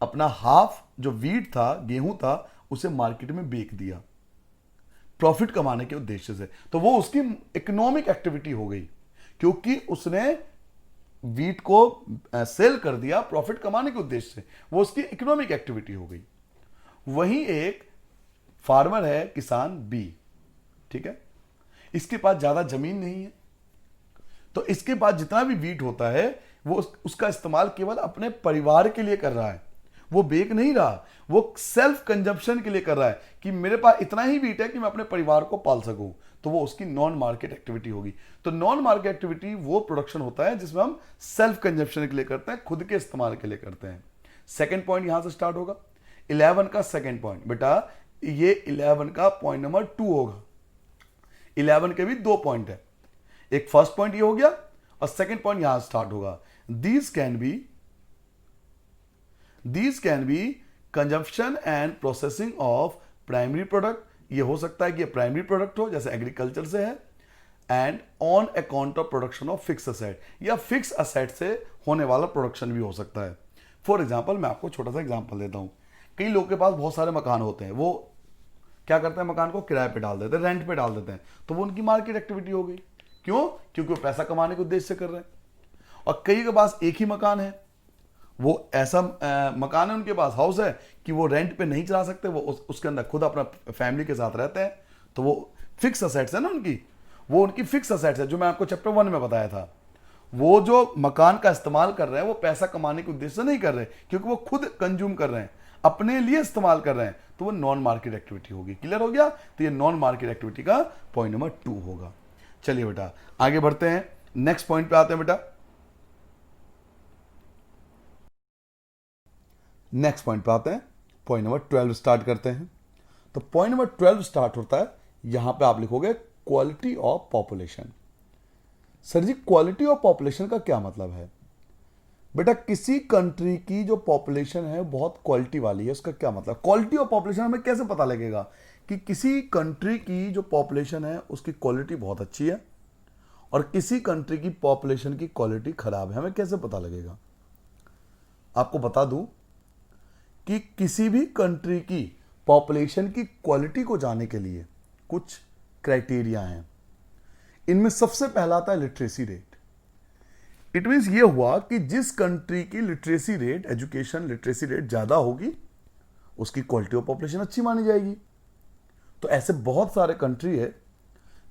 A: अपना हाफ जो वीट था, गेहूं था, उसे मार्केट में बेच दिया प्रॉफिट कमाने के उद्देश्य से। तो वो उसकी इकोनॉमिक एक्टिविटी हो गई, क्योंकि उसने वीट को सेल कर दिया प्रॉफिट कमाने के उद्देश्य से, वो उसकी इकोनॉमिक एक्टिविटी हो गई। वहीं एक फार्मर है, किसान बी, ठीक है, इसके पास ज्यादा जमीन नहीं है, तो इसके पास जितना भी वीट होता है वो उसका इस्तेमाल केवल अपने परिवार के लिए कर रहा है। वो बेच नहीं रहा, वो सेल्फ कंजम्पशन के लिए कर रहा है कि मेरे पास इतना ही वीट है कि मैं अपने परिवार को पाल सकूं। तो वो उसकी नॉन मार्केट एक्टिविटी होगी। तो नॉन मार्केट एक्टिविटी वो प्रोडक्शन होता है जिसमें हम सेल्फ कंजम्पशन के लिए करते हैं, खुद के इस्तेमाल के लिए करते हैं। सेकंड पॉइंट यहां से स्टार्ट होगा। 11 का सेकंड पॉइंट बेटा, ये 11 का पॉइंट नंबर 2 होगा। 11 के भी 2 पॉइंट है। एक फर्स्ट पॉइंट ये हो गया और सेकंड पॉइंट यहां स्टार्ट होगा। These can be consumption and processing of primary product। ये हो सकता है कि ये प्राइमरी प्रोडक्ट हो, जैसे एग्रीकल्चर से है, and on account of production of fix asset, या फिक्स असेट से होने वाला प्रोडक्शन भी हो सकता है। फॉर एग्जाम्पल, मैं आपको छोटा सा एग्जाम्पल देता हूं। कई लोगों के पास बहुत सारे मकान होते हैं, वो क्या करते हैं? मकान को किराए पे डाल देते हैं, रेंट पे डाल देते हैं। तो वो उनकी मार्केट एक्टिविटी हो गई। क्यों? क्योंकि वो पैसा कमाने के उद्देश्य से कर रहे हैं। और कई के पास एक ही मकान है, वो ऐसा मकान है उनके पास, हाउस है, कि वो रेंट पे नहीं चला सकते, वो उसके अंदर खुद अपना फैमिली के साथ रहते हैं। तो वो फिक्स असेट्स है ना उनकी, वो उनकी फिक्स असेट्स है, जो मैं आपको चैप्टर 1 में बताया था। वो जो मकान का इस्तेमाल कर रहे हैं वो पैसा कमाने के उद्देश्य से नहीं कर रहे, क्योंकि वो खुद कंज्यूम कर रहे हैं, अपने लिए इस्तेमाल कर रहे हैं। तो वो नॉन मार्केट एक्टिविटी होगी। क्लियर हो गया? तो ये नॉन मार्केट एक्टिविटी का पॉइंट नंबर 2 होगा। चलिए बेटा आगे बढ़ते हैं, नेक्स्ट पॉइंट पे आते हैं बेटा। नेक्स्ट पॉइंट पे आते हैं, पॉइंट नंबर 12 स्टार्ट करते हैं। तो पॉइंट नंबर 12 स्टार्ट होता है, यहां पे आप लिखोगे क्वालिटी ऑफ पॉपुलेशन। सर जी, क्वालिटी ऑफ पॉपुलेशन का क्या मतलब है? बेटा, किसी कंट्री की जो पॉपुलेशन है बहुत क्वालिटी वाली है, उसका क्या मतलब? क्वालिटी ऑफ पॉपुलेशन हमें कैसे पता लगेगा कि किसी कंट्री की जो पॉपुलेशन है उसकी क्वालिटी बहुत अच्छी है और किसी कंट्री की पॉपुलेशन की क्वालिटी खराब है? हमें कैसे पता लगेगा? आपको बता दूं कि किसी भी कंट्री की पॉपुलेशन की क्वालिटी को जानने के लिए कुछ क्राइटेरिया हैं। इनमें सबसे पहला आता है लिटरेसी रेट। इट मींस ये हुआ कि जिस कंट्री की literacy rate, education literacy rate ज्यादा होगी, उसकी क्वालिटी ऑफ पॉपुलेशन अच्छी मानी जाएगी। तो ऐसे बहुत सारे कंट्री है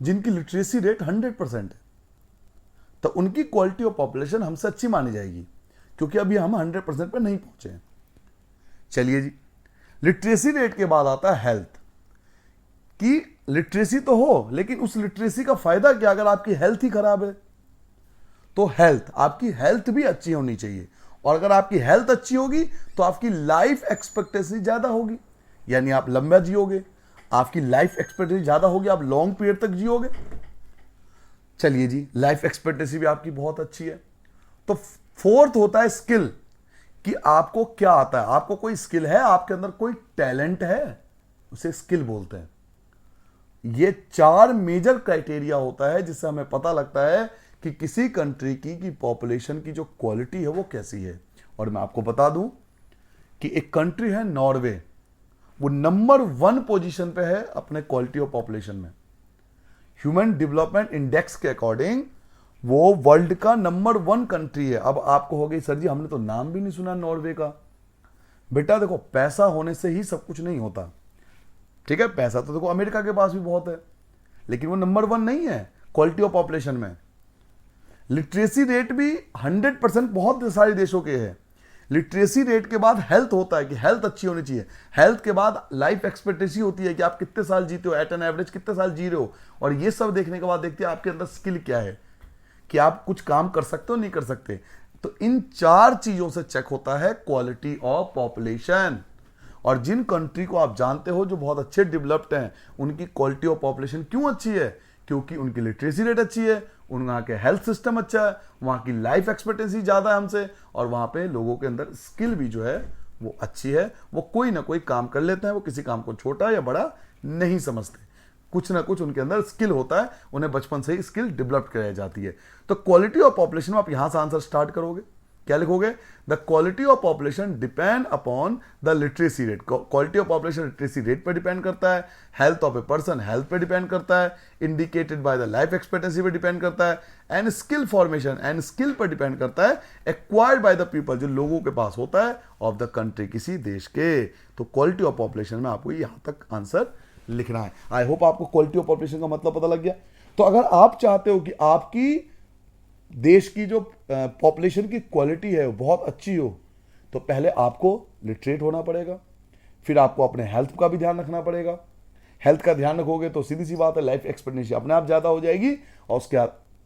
A: जिनकी लिटरेसी रेट 100% है, तो उनकी क्वालिटी ऑफ पॉपुलेशन हमसे अच्छी मानी जाएगी, क्योंकि अभी हम 100% पे नहीं पहुंचे हैं। चलिए जी, लिटरेसी रेट के बाद आता है हेल्थ। कि लिटरेसी तो हो, लेकिन उस लिटरेसी का फायदा क्या अगर आपकी हेल्थ ही खराब है? तो हेल्थ, आपकी हेल्थ भी अच्छी होनी चाहिए, और अगर आपकी हेल्थ अच्छी होगी तो आपकी लाइफ एक्सपेक्टेंसी ज्यादा होगी, यानी आप लंबा जियोगे, आपकी लाइफ एक्सपेक्टेंसी ज्यादा होगी, आप लॉन्ग पीरियड तक जियोगे। चलिए जी, लाइफ एक्सपेक्टेंसी भी आपकी बहुत अच्छी है। तो फोर्थ होता है स्किल, कि आपको क्या आता है, आपको कोई स्किल है, आपके अंदर कोई टैलेंट है, उसे स्किल बोलते हैं। ये 4 मेजर क्राइटेरिया होता है जिससे हमें पता लगता है कि किसी कंट्री की पॉपुलेशन की जो क्वालिटी है वो कैसी है। और मैं आपको बता दूं कि एक कंट्री है नॉर्वे, वो नंबर 1 पोजीशन पे है अपने क्वालिटी ऑफ पॉपुलेशन में। ह्यूमन डेवलपमेंट इंडेक्स के अकॉर्डिंग वो वर्ल्ड का नंबर 1 कंट्री है। अब आपको हो गई सर जी हमने तो नाम भी नहीं सुना नॉर्वे का। बेटा देखो, पैसा होने से ही सब कुछ नहीं होता, ठीक है। पैसा तो देखो अमेरिका के पास भी बहुत है, लेकिन वो नंबर 1 नहीं है क्वालिटी ऑफ पॉपुलेशन में। लिटरेसी रेट भी 100% बहुत सारे देशों के है। लिटरेसी रेट के बाद हेल्थ होता है कि हेल्थ अच्छी होनी चाहिए। हेल्थ के बाद लाइफ एक्सपेक्टेंसी होती है कि आप कितने साल जीते हो, एट एन एवरेज कितने साल जी रहे हो। और ये सब देखने के बाद देखते हैं आपके अंदर स्किल क्या है, कि आप कुछ काम कर सकते हो नहीं कर सकते। तो इन 4 चीजों से चेक होता है क्वालिटी ऑफ पॉपुलेशन। और जिन कंट्री को आप जानते हो जो बहुत अच्छे डेवलप्ड हैं, उनकी क्वालिटी ऑफ पॉपुलेशन क्यों अच्छी है? क्योंकि उनकी लिटरेसी रेट अच्छी है, वहाँ के हेल्थ सिस्टम अच्छा है, वहाँ की लाइफ एक्सपेक्टेंसी ज़्यादा है हमसे, और वहाँ पे लोगों के अंदर स्किल भी जो है वो अच्छी है। वो कोई ना कोई काम कर लेते हैं, वो किसी काम को छोटा या बड़ा नहीं समझते, कुछ ना कुछ उनके अंदर स्किल होता है, उन्हें बचपन से ही स्किल डेवलप कराई जाती है। तो क्वालिटी ऑफ पॉपुलेशन में आप यहां से आंसर स्टार्ट करोगे, क्या लिखोगे? The quality of population depend upon the literacy rate. Quality of population literacy rate पर डिपेंड करता है, health of a person health पे डिपेंड करता है, indicated by the life expectancy पे डिपेंड करता है, and skill formation and skill पर डिपेंड करता है, एक्वायर्ड बाय द पीपल जो लोगों के पास होता है ऑफ द कंट्री किसी देश के। तो क्वालिटी ऑफ पॉपुलेशन में आपको यहां तक आंसर लिखना है। आई होप आपको क्वालिटी ऑफ पॉपुलेशन का मतलब पता लग गया। तो अगर आप चाहते हो कि आपकी देश की जो पॉपुलेशन की क्वालिटी है वो बहुत अच्छी हो, तो पहले आपको लिटरेट होना पड़ेगा, फिर आपको अपने हेल्थ का भी ध्यान रखना पड़ेगा। हेल्थ का ध्यान रखोगे तो सीधी सी बात है लाइफ एक्सपेक्टेंसी अपने आप ज़्यादा हो जाएगी, और उसके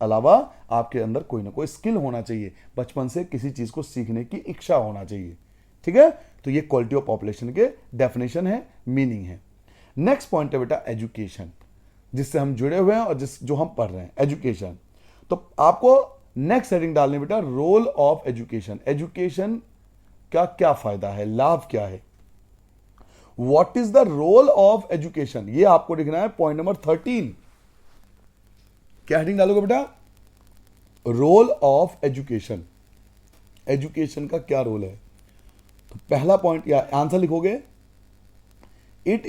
A: अलावा आपके अंदर कोई ना कोई स्किल होना चाहिए, बचपन से किसी चीज़ को सीखने की इच्छा होना चाहिए, ठीक है। तो ये क्वालिटी ऑफ पॉपुलेशन के डेफिनेशन है, मीनिंग है। नेक्स्ट पॉइंट है बेटा एजुकेशन, जिससे हम जुड़े हुए हैं और जो हम पढ़ रहे हैं एजुकेशन। तो आपको नेक्स्ट हेडिंग डालनी बेटा रोल ऑफ एजुकेशन। एजुकेशन का क्या फायदा है, लाभ क्या है, what is the role of education, ये आपको लिखना है पॉइंट नंबर 13। क्या हेडिंग डालोगे बेटा? Role of education. एजुकेशन का क्या रोल है? तो पहला पॉइंट या आंसर लिखोगे it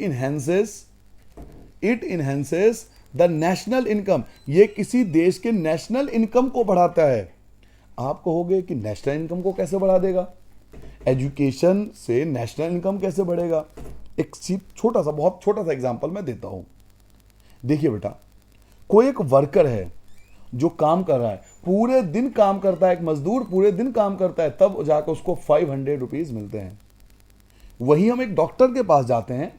A: enhances the national income. ये किसी देश के नेशनल इनकम को बढ़ाता है। आप कहोगे कि नेशनल इनकम को कैसे बढ़ा देगा, एजुकेशन से नेशनल इनकम कैसे बढ़ेगा? एक छोटा सा बहुत छोटा सा एग्जांपल मैं देता हूं। देखिए बेटा, कोई एक वर्कर है जो काम कर रहा है, पूरे दिन काम करता है, एक मजदूर पूरे दिन काम करता है, तब जाकर उसको 500 रुपीज मिलते हैं। वही हम एक डॉक्टर के पास जाते हैं,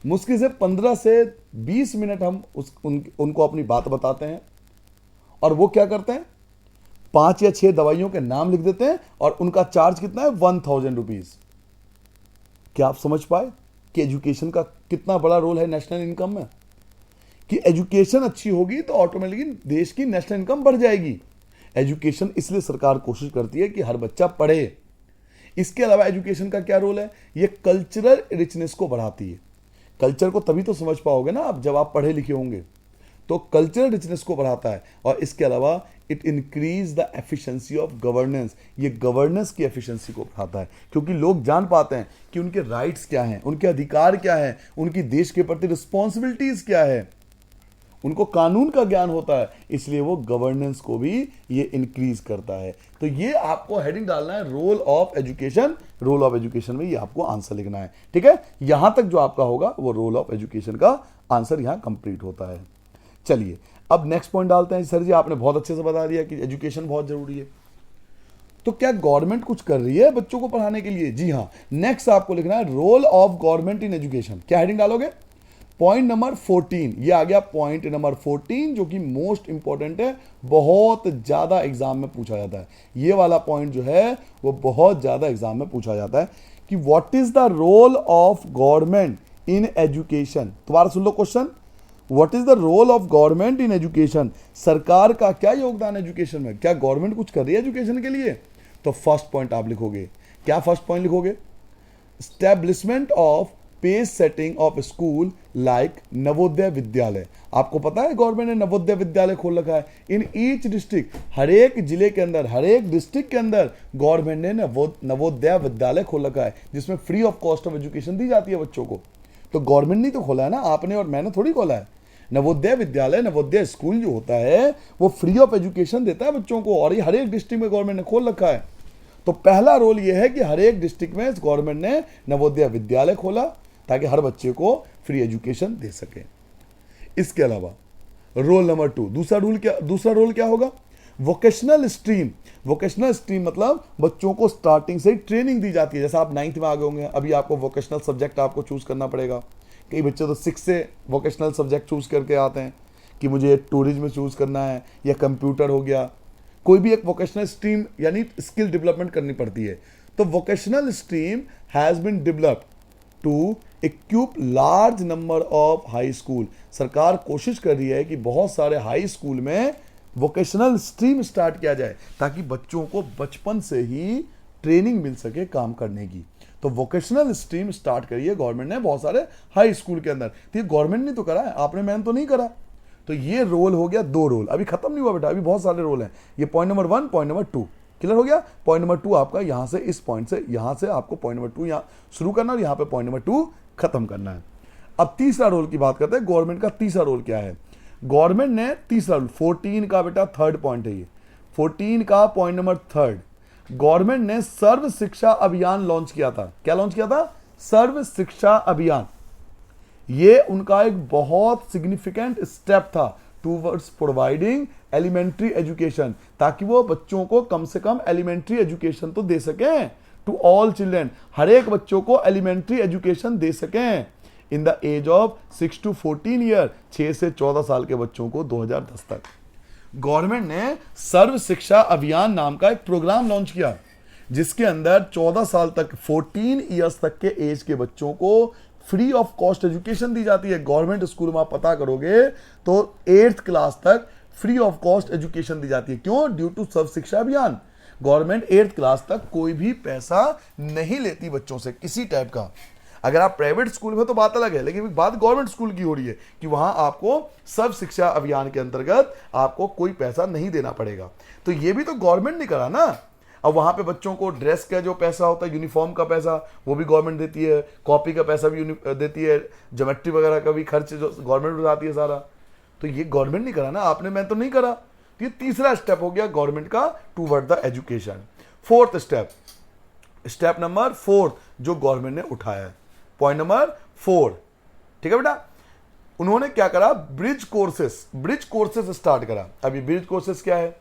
A: मुश्किल से 15 से 20 मिनट हम उनको अपनी बात बताते हैं, और वो क्या करते हैं 5 या 6 दवाइयों के नाम लिख देते हैं, और उनका चार्ज कितना है 1000 रुपीज। क्या आप समझ पाए कि एजुकेशन का कितना बड़ा रोल है नेशनल इनकम में? कि एजुकेशन अच्छी होगी तो ऑटोमेटिकली देश की नेशनल इनकम बढ़ जाएगी। एजुकेशन इसलिए सरकार कोशिश करती है कि हर बच्चा पढ़े। इसके अलावा एजुकेशन का क्या रोल है? ये कल्चरल रिचनेस को बढ़ाती है। कल्चर को तभी तो समझ पाओगे ना आप जब आप पढ़े लिखे होंगे। तो कल्चरल रिचनेस को बढ़ाता है, और इसके अलावा it increase the efficiency of governance. ये गवर्नेंस की एफिशिएंसी को बढ़ाता है, क्योंकि लोग जान पाते हैं कि उनके राइट्स क्या हैं, उनके अधिकार क्या हैं, उनकी देश के प्रति रिस्पॉन्सिबिलिटीज क्या है, उनको कानून का ज्ञान होता है, इसलिए वो गवर्नेंस को भी ये इंक्रीज करता है। तो ये आपको हेडिंग डालना है role of education. Role of education में ये आपको आंसर लिखना है, ठीक है। यहां तक जो आपका होगा वो रोल ऑफ एजुकेशन का आंसर यहां कंप्लीट होता है। चलिए अब नेक्स्ट पॉइंट डालते हैं। सर जी आपने बहुत अच्छे से बता दिया कि एजुकेशन बहुत जरूरी है, तो क्या गवर्नमेंट कुछ कर रही है बच्चों को पढ़ाने के लिए? जी हाँ। नेक्स्ट आपको लिखना है role of government in education. क्या हेडिंग डालोगे? Point number 14। ये आ गया पॉइंट नंबर 14, जो कि मोस्ट इंपॉर्टेंट है, बहुत ज्यादा एग्जाम में पूछा जाता है। ये वाला पॉइंट जो है वो बहुत ज्यादा एग्जाम में पूछा जाता है कि what is the role of government in education. दोबारा सुन लो question, what is the role of government in education. सरकार का क्या योगदान है एजुकेशन में? क्या गवर्नमेंट कुछ कर रही है एजुकेशन के लिए? तो फर्स्ट पॉइंट आप लिखोगे, क्या फर्स्ट पॉइंट लिखोगे? Establishment of pace setting of school like Navodaya Vidyalaya. आपको पता है गवर्नमेंट ने नवोदय विद्यालय खोल रखा है इन ईच डिस्ट्रिक्ट, हर एक जिले के अंदर, हर एक डिस्ट्रिक्ट के अंदर गवर्नमेंट ने नवोदय विद्यालय खोल रखा है जिसमें free of cost of education दी जाती है बच्चों को। तो गवर्नमेंट ने तो खोला है ना, आपने और मैंने थोड़ी खोला है। नवोदय विद्यालय, नवोदय स्कूल जो होता है वो फ्री ऑफ एजुकेशन देता है बच्चों को, और ये हर एक डिस्ट्रिक्ट में गवर्नमेंट ने खोल रखा है। तो पहला रोल ये है कि हर एक डिस्ट्रिक्ट में गवर्नमेंट ने नवोदय विद्यालय खोला ताकि हर बच्चे को फ्री एजुकेशन दे सके। इसके अलावा रोल नंबर 2, दूसरा रोल क्या होगा? Vocational stream. वोकेशनल स्ट्रीम मतलब बच्चों को स्टार्टिंग से ही ट्रेनिंग दी जाती है। जैसे आप 9th में आ गए होंगे, अभी आपको वोकेशनल सब्जेक्ट आपको चूज करना पड़ेगा। कई बच्चे तो 6 से वोकेशनल सब्जेक्ट चूज करके आते हैं कि मुझे टूरिज्म चूज करना है या कंप्यूटर हो गया, कोई भी एक वोकेशनल स्ट्रीम यानी स्किल डेवलपमेंट करनी पड़ती है। तो vocational stream has been developed to equip large number of high school. सरकार कोशिश कर रही है कि बहुत सारे हाई स्कूल में वोकेशनल स्ट्रीम स्टार्ट किया जाए ताकि बच्चों को बचपन से ही ट्रेनिंग मिल सके काम करने की। तो वोकेशनल स्ट्रीम स्टार्ट करिए गवर्नमेंट ने बहुत सारे हाई स्कूल के अंदर। तो ये गवर्नमेंट ने तो करा है, आपने मैंने तो नहीं करा। तो ये रोल हो गया 2 रोल, अभी खत्म नहीं हुआ बेटा, अभी बहुत सारे रोल हैं। ये point number 1, point number 2 clear हो गया। पॉइंट नंबर 2 आपका यहां से, इस पॉइंट से यहां से आपको पॉइंट नंबर 2 यहां शुरू करना और यहां पे पॉइंट नंबर 2 खत्म करना है। अब तीसरा रोल की बात करते हैं। गवर्नमेंट का तीसरा रोल क्या है? गवर्नमेंट ने तीसरा रोल 14 का बेटा 3rd पॉइंट है ये, 14 का पॉइंट नंबर 3, गवर्नमेंट ने सर्व शिक्षा अभियान लॉन्च किया था। क्या लॉन्च किया था? सर्व शिक्षा अभियान। ये उनका एक बहुत सिग्निफिकेंट स्टेप था टूवर्ड्स प्रोवाइडिंग एलिमेंट्री एजुकेशन, ताकि वो बच्चों को कम से कम एलिमेंट्री एजुकेशन तो दे सकें टू ऑल चिल्ड्रन, हर एक बच्चों को एलिमेंट्री एजुकेशन दे सकें in the age of 6 to 14 year, 6 से 14 साल के बच्चों को 2010 तक। गवर्नमेंट ने सर्व शिक्षा अभियान नाम का एक प्रोग्राम लॉन्च किया जिसके अंदर 14 साल तक, 14 ईयर्स तक के एज के बच्चों को फ्री ऑफ कॉस्ट एजुकेशन दी जाती है। गवर्नमेंट स्कूल में आप पता करोगे तो 8th क्लास तक फ्री ऑफ कॉस्ट एजुकेशन दी जाती है। क्यों? ड्यू टू सर्व शिक्षा अभियान। गवर्नमेंट 8th क्लास तक कोई भी पैसा नहीं लेती बच्चों से किसी टाइप का। अगर आप प्राइवेट स्कूल में तो बात अलग है, लेकिन बात गवर्नमेंट स्कूल की हो रही है कि वहां आपको सर्व शिक्षा अभियान के अंतर्गत आपको कोई पैसा नहीं देना पड़ेगा। तो ये भी तो गवर्नमेंट ने करा ना। अब वहां पे बच्चों को ड्रेस का जो पैसा होता है, यूनिफॉर्म का पैसा, वो भी गवर्नमेंट देती है, कॉपी का पैसा भी देती है, ज्योमेट्री वगैरह का भी खर्च जो गवर्नमेंट उठाती है सारा। तो ये गवर्नमेंट नहीं करा ना, आपने मैं तो नहीं करा। तो ये तीसरा स्टेप हो गया गवर्नमेंट का toward the education. 4th step, step number 4 जो गवर्नमेंट ने उठाया है, पॉइंट नंबर 4, ठीक है बेटा। उन्होंने क्या करा? ब्रिज कोर्सेस स्टार्ट करा। अभी ब्रिज कोर्सेस क्या है?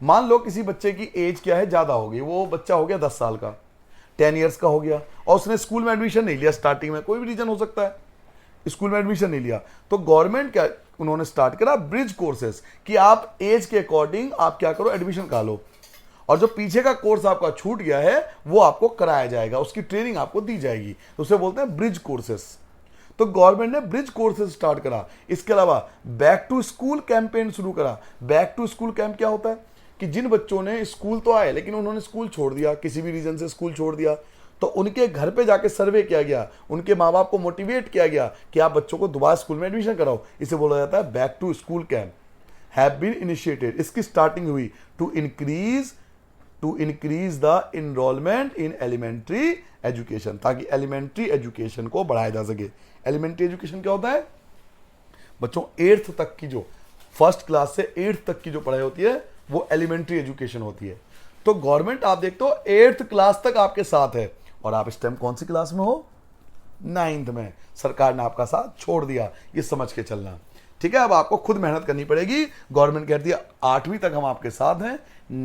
A: मान लो किसी बच्चे की एज क्या है, ज्यादा हो गई, वो बच्चा हो गया 10 साल का, 10 ईयर्स का हो गया, और उसने स्कूल में एडमिशन नहीं लिया स्टार्टिंग में, कोई भी रीजन हो सकता है, स्कूल में एडमिशन नहीं लिया। तो गवर्नमेंट क्या उन्होंने स्टार्ट करा? ब्रिज कोर्सेस, कि आप एज के अकॉर्डिंग आप क्या करो, एडमिशन करा लो, और जो पीछे का कोर्स आपका छूट गया है वो आपको कराया जाएगा, उसकी ट्रेनिंग आपको दी जाएगी। तो उसे बोलते हैं ब्रिज कोर्सेस। तो गवर्नमेंट ने ब्रिज कोर्सेज स्टार्ट करा। इसके अलावा बैक टू स्कूल कैंपेन शुरू करा। बैक टू स्कूल कैंप क्या होता है? कि जिन बच्चों ने स्कूल तो आए लेकिन उन्होंने स्कूल छोड़ दिया, किसी भी रीजन से स्कूल छोड़ दिया, तो उनके घर पे जाके सर्वे किया गया, उनके माँ बाप को मोटिवेट किया गया कि आप बच्चों को दोबारा स्कूल में एडमिशन कराओ। इसे बोला जाता है back to school camp have been initiated. इसकी स्टार्टिंग हुई to increase the enrolment in elementary education, ताकि एलिमेंट्री एजुकेशन को बढ़ाया जा सके। एलिमेंट्री एजुकेशन क्या होता है? बच्चों 8th तक की, जो 1st क्लास से 8th तक की जो पढ़ाई होती है वो एलिमेंट्री एजुकेशन होती है। तो गवर्नमेंट आप देखते हो 8th क्लास तक आपके साथ है, और आप इस टाइम कौन सी क्लास में हो? 9th में। सरकार ने आपका साथ छोड़ दिया, ये समझ के चलना, ठीक है। अब आपको खुद मेहनत करनी पड़ेगी। गवर्नमेंट कहती है 8वीं तक हम आपके साथ हैं,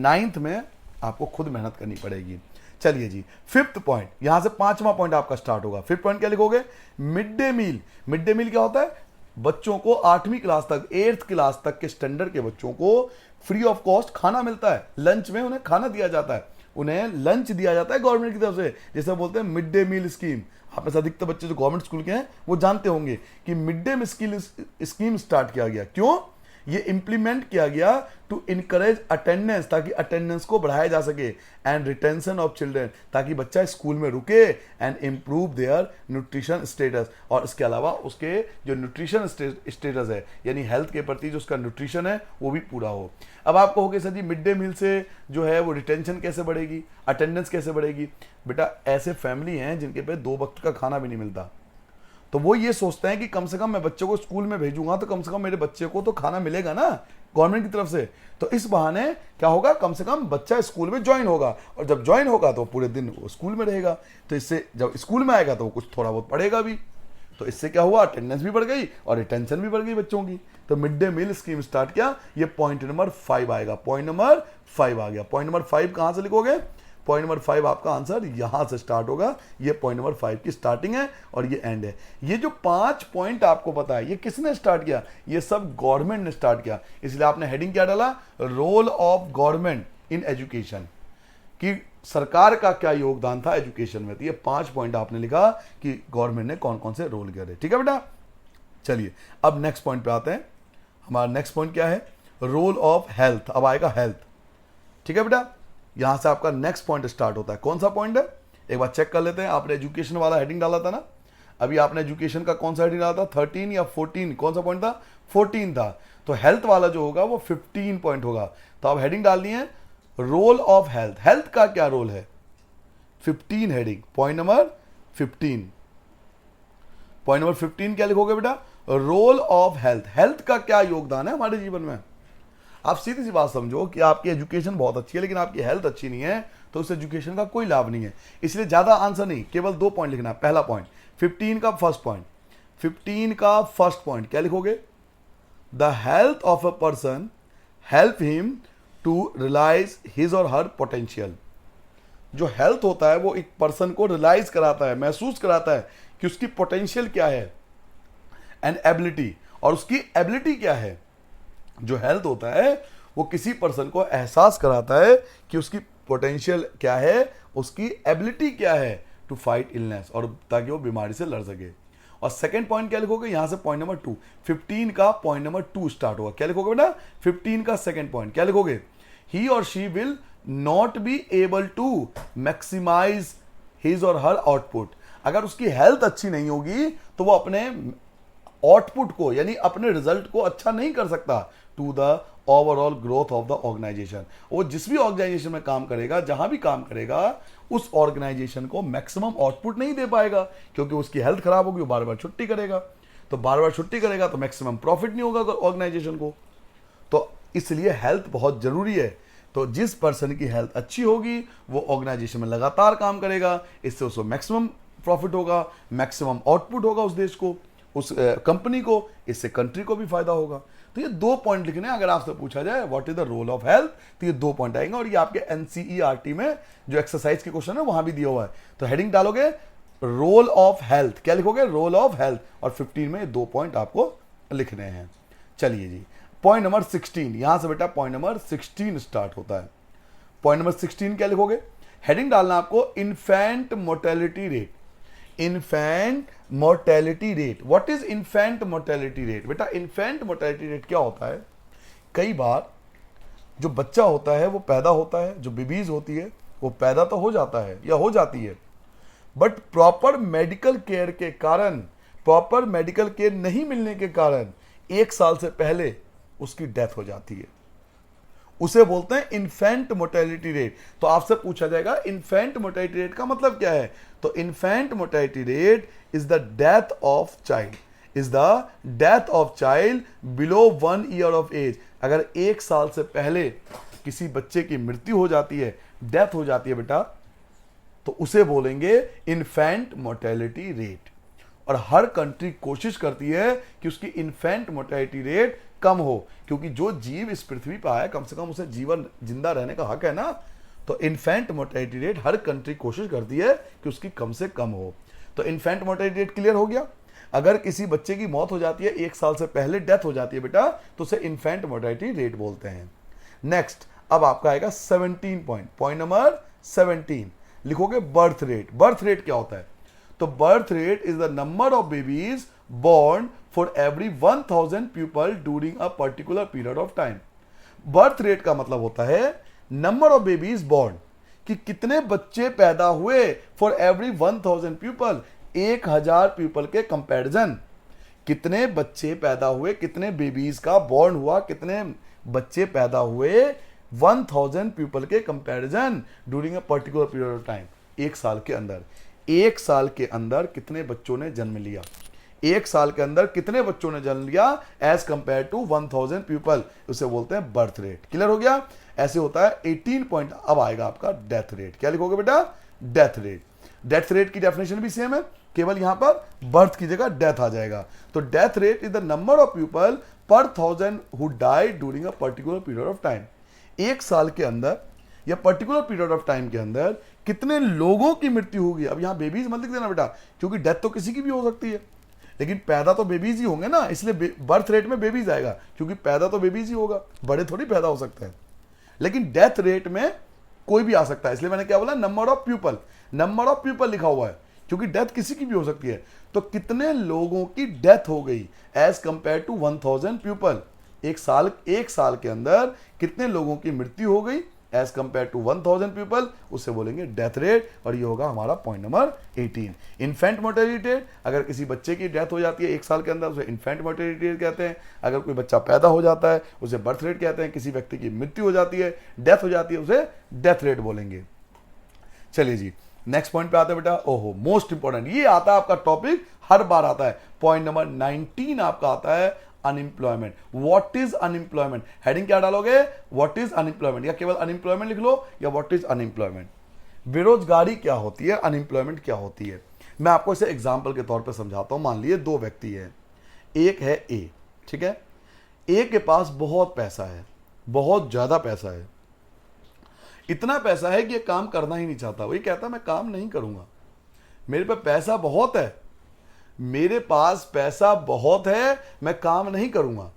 A: 9th में आपको खुद मेहनत करनी पड़ेगी। चलिए जी, 5th पॉइंट, यहां से 5वां पॉइंट आपका स्टार्ट होगा। 5th पॉइंट क्या लिखोगे? Mid day meal. Mid day meal क्या होता है? बच्चों को 8वीं क्लास तक, 8th क्लास तक के स्टैंडर्ड के बच्चों को फ्री ऑफ कॉस्ट खाना मिलता है। लंच में उन्हें खाना दिया जाता है, उन्हें लंच दिया जाता है गवर्नमेंट की तरफ से, जिसे बोलते हैं मिड डे मील स्कीम। आप में से अधिकतर बच्चे जो गवर्नमेंट स्कूल के हैं वो जानते होंगे कि mid day meal scheme start किया गया। क्यों? ये इंप्लीमेंट किया गया टू इनकरेज अटेंडेंस, ताकि अटेंडेंस को बढ़ाया जा सके, एंड रिटेंशन ऑफ चिल्ड्रन, ताकि बच्चा स्कूल में रुके, and improve their nutrition status, और इसके अलावा उसके जो न्यूट्रिशन स्टेटस है यानी हेल्थ के प्रति जो उसका न्यूट्रिशन है वो भी पूरा हो। अब आप कहोगे सर जी मिड डे मील से जो है वो रिटेंशन कैसे बढ़ेगी, अटेंडेंस कैसे बढ़ेगी? बेटा ऐसे फैमिली हैं जिनके पे 2 वक्त का खाना भी नहीं मिलता, तो वो ये सोचते हैं कि कम से कम मैं बच्चे को स्कूल में भेजूंगा तो कम से कम मेरे बच्चे को तो खाना मिलेगा ना गवर्नमेंट की तरफ से, तो इस बहाने क्या होगा, कम से कम बच्चा स्कूल में ज्वाइन होगा, और जब ज्वाइन होगा तो पूरे दिन वो स्कूल में रहेगा, तो इससे जब स्कूल में आएगा तो वो कुछ थोड़ा बहुत पढ़ेगा भी, तो इससे क्या हुआ, अटेंडेंस भी बढ़ गई और रिटेंशन भी बढ़ गई बच्चों की। तो mid day meal scheme start किया, ये पॉइंट नंबर 5 आएगा, पॉइंट नंबर 5 आ गया। पॉइंट नंबर 5 कहां से लिखोगे? पॉइंट नंबर 5 आपका आंसर यहां से स्टार्ट होगा, ये पॉइंट नंबर 5 की स्टार्टिंग है और ये एंड है। ये जो 5 पॉइंट आपको पता है ये किसने स्टार्ट किया? ये सब गवर्नमेंट ने स्टार्ट किया, इसलिए आपने हेडिंग क्या डाला, role of government in education, कि सरकार का क्या योगदान था एजुकेशन में। तो ये 5 पॉइंट आपने लिखा कि गवर्नमेंट ने कौन कौन से रोल करे। ठीक है बेटा, चलिए अब नेक्स्ट पॉइंट पे आते हैं। हमारा नेक्स्ट पॉइंट क्या है, रोल ऑफ हेल्थ। अब आएगा हेल्थ। ठीक है बेटा, यहां से आपका नेक्स्ट पॉइंट स्टार्ट होता है। कौन सा पॉइंट है एक बार चेक कर लेते हैं। आपने एजुकेशन वाला हेडिंग डाला था ना, अभी आपने एजुकेशन का कौन सा हेडिंग डाला था, 13 या 14, कौन सा पॉइंट था, 14 था। तो हेल्थ वाला जो होगा वो 15 पॉइंट होगा। तो आप हेडिंग डाल दी है रोल ऑफ हेल्थ। हेल्थ का क्या रोल है, 15 heading, point number 15। Point number 15 क्या लिखोगे बेटा, रोल ऑफ हेल्थ। हेल्थ का क्या योगदान है हमारे जीवन में। आप सीधी सी बात समझो कि आपकी एजुकेशन बहुत अच्छी है लेकिन आपकी हेल्थ अच्छी नहीं है तो उस एजुकेशन का कोई लाभ नहीं है। इसलिए ज्यादा आंसर नहीं, केवल 2 पॉइंट लिखना है। पहला पॉइंट 15 का फर्स्ट पॉइंट, 15 का फर्स्ट पॉइंट क्या लिखोगे, the health of a person help him to realise his और हर पोटेंशियल। जो हेल्थ होता है वो एक पर्सन को रियलाइज कराता है, महसूस कराता है कि उसकी पोटेंशियल क्या है एंड एबिलिटी, और उसकी एबिलिटी क्या है। जो हेल्थ होता है वो किसी पर्सन को एहसास कराता है कि उसकी पोटेंशियल क्या है, उसकी एबिलिटी क्या है टू फाइट इलनेस, और ताकि वो बीमारी से लड़ सके। और सेकंड पॉइंट क्या लिखोगे, यहां से पॉइंट नंबर 2, 15 का पॉइंट नंबर 2 स्टार्ट होगा। क्या लिखोगे बेटा, 15 का सेकंड पॉइंट क्या लिखोगे, ही और she will not be able to maximise his और हर आउटपुट। अगर उसकी हेल्थ अच्छी नहीं होगी तो वो अपने आउटपुट को यानी अपने रिजल्ट को अच्छा नहीं कर सकता to the overall growth of the organisation. वो जिस भी ऑर्गेनाइजेशन में काम करेगा, जहां भी काम करेगा, उस ऑर्गेनाइजेशन को मैक्सिमम आउटपुट नहीं दे पाएगा क्योंकि उसकी हेल्थ खराब होगी, वो बार बार छुट्टी करेगा। तो बार बार छुट्टी करेगा तो मैक्सिमम प्रॉफिट नहीं होगा ऑर्गेनाइजेशन को। तो इसलिए हेल्थ बहुत जरूरी है। तो जिस पर्सन की हेल्थ अच्छी होगी वो ऑर्गेनाइजेशन में लगातार काम करेगा, इससे उसको मैक्सिमम प्रॉफिट होगा, मैक्सिमम आउटपुट होगा उस देश को, उस कंपनी को, इससे कंट्री को भी फायदा होगा। तो ये 2 पॉइंट लिखने हैं। अगर आपसे पूछा जाए what is the role of health तो ये 2 पॉइंट आएंगे, और ये आपके एनसीईआरटी में जो एक्सरसाइज के क्वेश्चन है वहां भी दिया हुआ है। तो हेडिंग डालोगे रोल ऑफ हेल्थ, क्या लिखोगे, रोल ऑफ हेल्थ, और 15 में 2 पॉइंट आपको लिखने हैं। चलिए जी, पॉइंट नंबर 16, यहां से बेटा पॉइंट नंबर 16 स्टार्ट होता है। पॉइंट नंबर 16 क्या लिखोगे, हेडिंग डालना आपको infant mortality rate. Infant mortality rate, what is infant mortality rate. बेटा इन्फेंट मोर्टेलिटी रेट क्या होता है, कई बार जो बच्चा होता है वो पैदा होता है, जो बेबीज होती है वो पैदा तो हो जाता है या हो जाती है, बट प्रॉपर मेडिकल केयर के कारण, प्रॉपर मेडिकल केयर नहीं मिलने के कारण 1 साल से पहले उसकी डेथ हो जाती है। उसे बोलते हैं इन्फेंट मोर्टेलिटी रेट। तो आपसे पूछा जाएगा इन्फेंट मोर्टेलिटी रेट का मतलब क्या है, तो infant mortality rate is the death of child, is the death of child below 1 year of age. अगर 1 साल से पहले किसी बच्चे की मृत्यु हो जाती है, डेथ हो जाती है बेटा, तो उसे बोलेंगे इन्फेंट मोर्टेलिटी रेट। और हर कंट्री कोशिश करती है कि उसकी इन्फेंट मोर्टेलिटी रेट कम हो, क्योंकि जो जीव इस पृथ्वी पर आया कम से कम उसे जीवन जिंदा रहने का हक है ना। तो इन्फेंट मोर्टेलिटी रेट हर कंट्री कोशिश करती है कि उसकी कम से कम हो। तो इन्फेंट मोर्टेलिटी रेट क्लियर हो गया। अगर किसी बच्चे की मौत हो जाती है, 1 साल से पहले डेथ हो जाती है बेटा, तो उसे इन्फेंट मोर्टेलिटी रेट बोलते हैं। नेक्स्ट अब आपका आएगा 17 पॉइंट, पॉइंट नंबर 17 लिखोगे बर्थ रेट। बर्थ रेट क्या होता है, तो birth rate is the number of babies born for every 1000 people during a particular period of time. Birth rate का मतलब होता है नंबर ऑफ बेबीज बोर्न, कि कितने बच्चे पैदा हुए फॉर एवरी 1000 पीपल, 1000 पीपल के कंपैरिजन, कितने बच्चे पैदा हुए, कितने बेबीज का बॉर्न हुआ, कितने बच्चे पैदा हुए 1000 पीपल के comparison during a particular period of time. एक साल के अंदर, एक साल के अंदर कितने बच्चों ने जन्म लिया, एक साल के अंदर कितने बच्चों ने जन्म लिया एज कंपेयर टू 1000 पीपल, उसे बोलते हैं बर्थ रेट। क्लियर हो गया? ऐसे होता है 18 पॉइंट। अब आएगा आपका डेथ रेट। क्या लिखोगे बेटा? Death rate. डेथ रेट की डेफिनेशन भी सेम है, केवल यहां पर बर्थ की जगह डेथ आ जाएगा। तो death rate is the number of people पर 1000 who died during a particular period of time. एक साल के अंदर या पर्टिकुलर पीरियड ऑफ टाइम के अंदर कितने लोगों की मृत्यु होगी। अब यहां बेबीज मत लिख देना बेटा, क्योंकि डेथ तो किसी की भी हो सकती है, लेकिन पैदा तो बेबीज ही होंगे ना, इसलिए बर्थ रेट में बेबीज आएगा, क्योंकि पैदा तो बेबीज ही होगा, बड़े थोड़ी पैदा हो सकते हैं। लेकिन डेथ रेट में कोई भी आ सकता है, इसलिए मैंने क्या बोला? Number of people. Number of people लिखा हुआ है, क्योंकि डेथ किसी की भी हो सकती है। तो कितने लोगों की डेथ हो गई एज कंपेयर टू 1000 पीपल, एक साल के अंदर कितने लोगों की मृत्यु हो गई एज कंपेयर टू 1000 पीपल, उससे बोलेंगे डेथ रेट। और ये होगा हमारा point number 18। Infant mortality rate, अगर किसी बच्चे की डेथ हो जाती है एक साल के अंदर, उसे इन्फेंट मोर्टेलिटी रेट कहते हैं। अगर कोई बच्चा पैदा हो जाता है उसे बर्थ रेट कहते हैं। किसी व्यक्ति की मृत्यु हो जाती है, डेथ हो जाती है, उसे डेथ रेट बोलेंगे। चलिए जी, नेक्स्ट पॉइंट पे आते हैं बेटा। ओहो, मोस्ट इंपॉर्टेंट, ये आता है आपका टॉपिक, हर बार आता है। पॉइंट नंबर 19 आपका आता है unemployment. What is unemployment? Heading क्या डालोगे? व्हाट इज अनएम्प्लॉयमेंट, या केवल अनएम्प्लॉयमेंट लिख लो, या व्हाट इज अनएम्प्लॉयमेंट। बेरोजगारी क्या होती है, अनएम्प्लॉयमेंट क्या होती है। मैं आपको इसे एग्जाम्पल के तौर पर समझाता हूं। मान लीजिए दो व्यक्ति हैं, एक है ए, ठीक है। ए के पास बहुत पैसा है, बहुत ज्यादा पैसा है, इतना पैसा है कि ये काम करना ही नहीं चाहता। वही कहता मैं काम नहीं करूंगा, मेरे पे पैसा बहुत है, मेरे पास पैसा बहुत है, मैं काम नहीं करूंगा।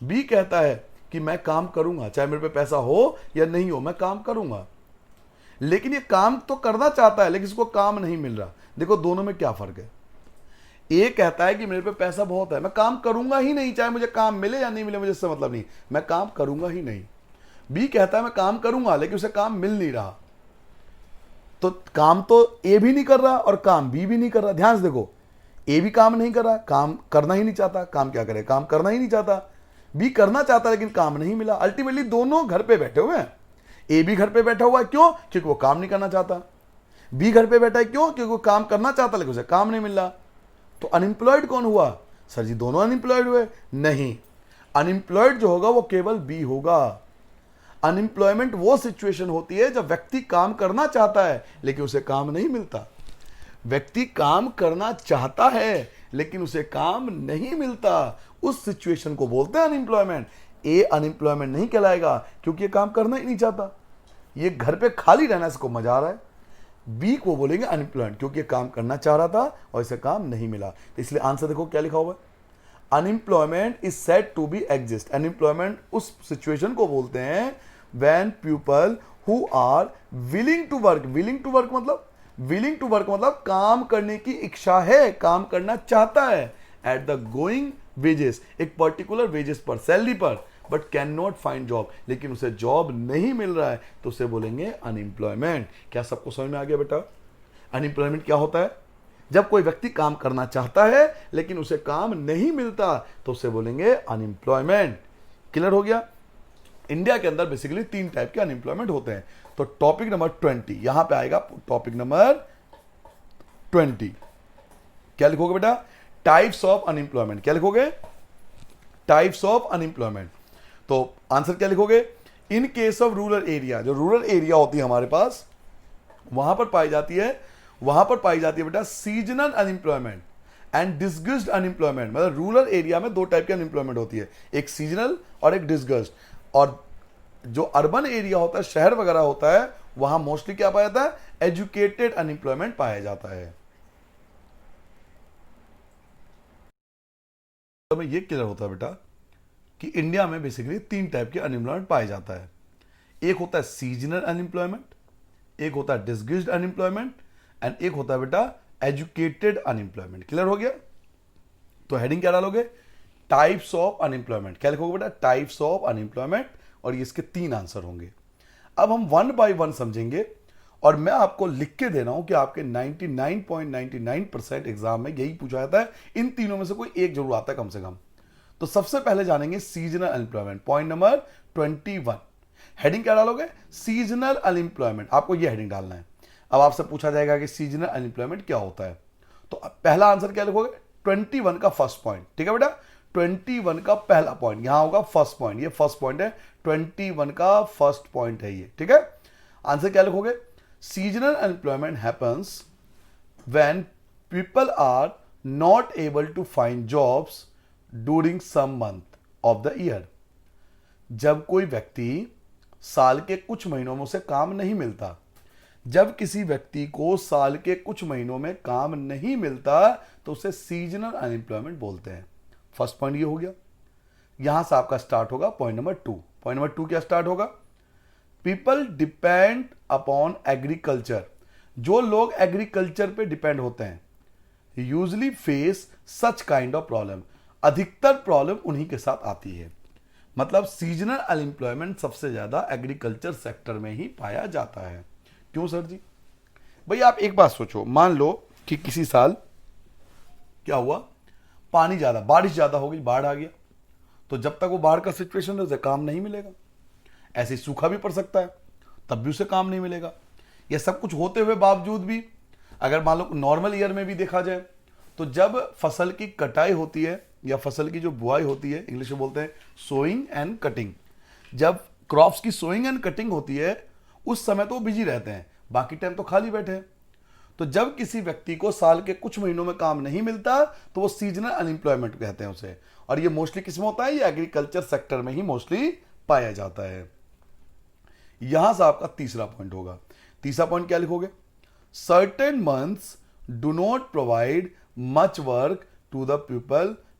A: बी कहता है कि मैं काम करूंगा, चाहे मेरे पे पैसा हो या नहीं हो, मैं काम करूंगा। लेकिन ये काम तो करना चाहता है, लेकिन इसको काम नहीं मिल रहा। देखो दोनों में क्या फर्क है। ए कहता है कि मेरे पे पैसा बहुत है, मैं काम करूंगा ही नहीं, चाहे मुझे काम मिले या नहीं मिले मुझे इससे मतलब नहीं, मैं काम करूंगा ही नहीं। बी कहता है मैं काम करूंगा, लेकिन उसे काम मिल नहीं रहा। तो काम तो ए भी नहीं कर रहा और काम बी भी नहीं कर रहा। ध्यान से देखो, ए भी काम नहीं कर रहा, काम करना ही नहीं चाहता। काम क्या करे? काम करना ही नहीं चाहता। बी करना चाहता लेकिन काम नहीं मिला। अल्टीमेटली दोनों घर पे बैठे हुए हैं। ए भी घर पे बैठा हुआ है, क्यों? क्योंकि वो काम नहीं करना चाहता। बी घर पे बैठा है, क्यों? क्योंकि वो काम करना चाहता लेकिन उसे काम नहीं मिल रहा। तो अनएम्प्लॉयड कौन हुआ? सर जी दोनों अनएम्प्लॉयड हुए। नहीं, अनएम्प्लॉयड जो होगा वो केवल बी होगा। अनएम्प्लॉयमेंट वो सिचुएशन होती है जब व्यक्ति काम करना चाहता है लेकिन उसे काम नहीं मिलता। व्यक्ति काम करना चाहता है लेकिन उसे काम नहीं मिलता, उस सिचुएशन को बोलते हैं अनएम्प्लॉयमेंट। ए अनएम्प्लॉयमेंट नहीं कहलाएगा क्योंकि ये काम करना ही नहीं चाहता, ये घर पे खाली रहना इसको मजा आ रहा है। बी को बोलेंगे अनएम्प्लॉयड क्योंकि ये काम करना चाह रहा था और इसे काम नहीं मिला। तो इसलिए आंसर देखो क्या लिखा हुआ है, unemployment is said to be exist. Unemployment उस सिचुएशन को बोलते हैं when people who are willing to work. Willing to work मतलब काम करने की इच्छा है, काम करना चाहता है, एट द गोइंग वेजेस, एक पर्टिकुलर वेजेस पर, सैलरी पर, but can not find job, लेकिन उसे जॉब नहीं मिल रहा है, तो उसे बोलेंगे अनएम्प्लॉयमेंट। क्या सबको समझ में आ गया बेटा? अनएम्प्लॉयमेंट क्या होता है? जब कोई व्यक्ति काम करना चाहता है लेकिन उसे काम नहीं मिलता तो उसे बोलेंगे अनएम्प्लॉयमेंट। क्लियर हो गया? इंडिया के अंदर बेसिकली 3 टाइप के अनएम्प्लॉयमेंट होते हैं। तो टॉपिक नंबर 20 यहां पे आएगा। टॉपिक नंबर 20 क्या लिखोगे बेटा? Types of unemployment. क्या लिखोगे? Types of unemployment. तो आंसर क्या लिखोगे? इन केस ऑफ रूरल एरिया, जो रूरल एरिया होती है हमारे पास, वहां पर पाई जाती है बेटा सीजनल अनएम्प्लॉयमेंट एंड डिस्गस्ड अनएम्प्लॉयमेंट। मतलब रूरल एरिया में 2 टाइप की अनएम्प्लॉयमेंट होती है, एक सीजनल और एक डिस्गस्ड। और जो अर्बन एरिया होता है, शहर वगैरह होता है, वहां मोस्टली क्या पाया जाता है? एजुकेटेड अनएम्प्लॉयमेंट पाया जाता है। तो ये क्लियर होता है बेटा कि इंडिया में बेसिकली 3 टाइप के अनएम्प्लॉयमेंट पाया जाता है। एक होता है सीजनल अनएम्प्लॉयमेंट, एक होता है डिस्गस्ड अनएम्प्लॉयमेंट, एंड एक होता है बेटा एजुकेटेड अनएम्प्लॉयमेंट। क्लियर हो गया? तो हेडिंग क्या डालोगे? Types of unemployment. क्या लिखोगे बेटा? टाइप्स ऑफ अनएम्प्लॉयमेंट, और ये इसके 3 आंसर होंगे। अब हम 1 बाय 1 समझेंगे, और मैं आपको लिख के दे रहा हूं कि आपके 99.99% एग्जाम में यही पूछा जाता है, इन तीनों में से कोई एक जरूर आता है कम से कम। तो सबसे पहले जानेंगे seasonal unemployment, point number 21। Heading क्या डालोगे? सीजनल अनएम्प्लॉयमेंट, आपको ये हेडिंग डालना है। अब आपसे पूछा जाएगा कि सीजनल अनएम्प्लॉयमेंट क्या होता है, तो पहला आंसर क्या लिखोगे? 21 का फर्स्ट पॉइंट, ठीक है बेटा? 21 का पहला पॉइंट यहां होगा, फर्स्ट पॉइंट, ये फर्स्ट पॉइंट है, 21 का फर्स्ट पॉइंट है ये, ठीक है? आंसर क्या लिखोगे? Seasonal unemployment happens when people are not able to find jobs during some month of the year. जब कोई व्यक्ति साल के कुछ महीनों में उसे काम नहीं मिलता, जब किसी व्यक्ति को साल के कुछ महीनों में काम नहीं मिलता, तो उसे सीजनल अनएम्प्लॉयमेंट बोलते हैं। फर्स्ट पॉइंट ये हो गया। यहां से आपका स्टार्ट होगा पॉइंट नंबर 2। पॉइंट नंबर 2 क्या स्टार्ट होगा? People depend upon agriculture. जो लोग एग्रीकल्चर पे डिपेंड होते हैं usually face such kind of problem. अधिकतर प्रॉब्लम उन्हीं के साथ आती है। मतलब सीजनल अनएम्प्लॉयमेंट सबसे ज्यादा एग्रीकल्चर सेक्टर में ही पाया जाता है। क्यों सर जी? भाई आप एक बात सोचो, मान लो कि किसी साल क्या हुआ, पानी ज्यादा, बारिश ज्यादा हो गई, बाढ़ आ गया, तो जब तक वो बाढ़ का सिचुएशन है उसे काम नहीं मिलेगा। ऐसे सूखा भी पड़ सकता है, तब भी उसे काम नहीं मिलेगा। ये सब कुछ होते हुए बावजूद भी अगर मान लो नॉर्मल ईयर में भी देखा जाए, तो जब फसल की कटाई होती है या फसल की जो बुआई होती है, इंग्लिश में बोलते हैं सोइंग एंड कटिंग, जब क्रॉप्स की सोइंग एंड कटिंग होती है उस समय तो वो बिजी रहते हैं, बाकी टाइम तो खाली बैठे हैं। तो जब किसी व्यक्ति को साल के कुछ महीनों में काम नहीं मिलता तो वो सीजनल अनएम्प्लॉयमेंट कहते हैं उसे। और ये मोस्टली किस में होता है? ये एग्रीकल्चर सेक्टर में ही मोस्टली पाया जाता है। यहां से आपका तीसरा पॉइंट होगा। तीसरा पॉइंट क्या लिखोगे? Certain months do not provide much work to the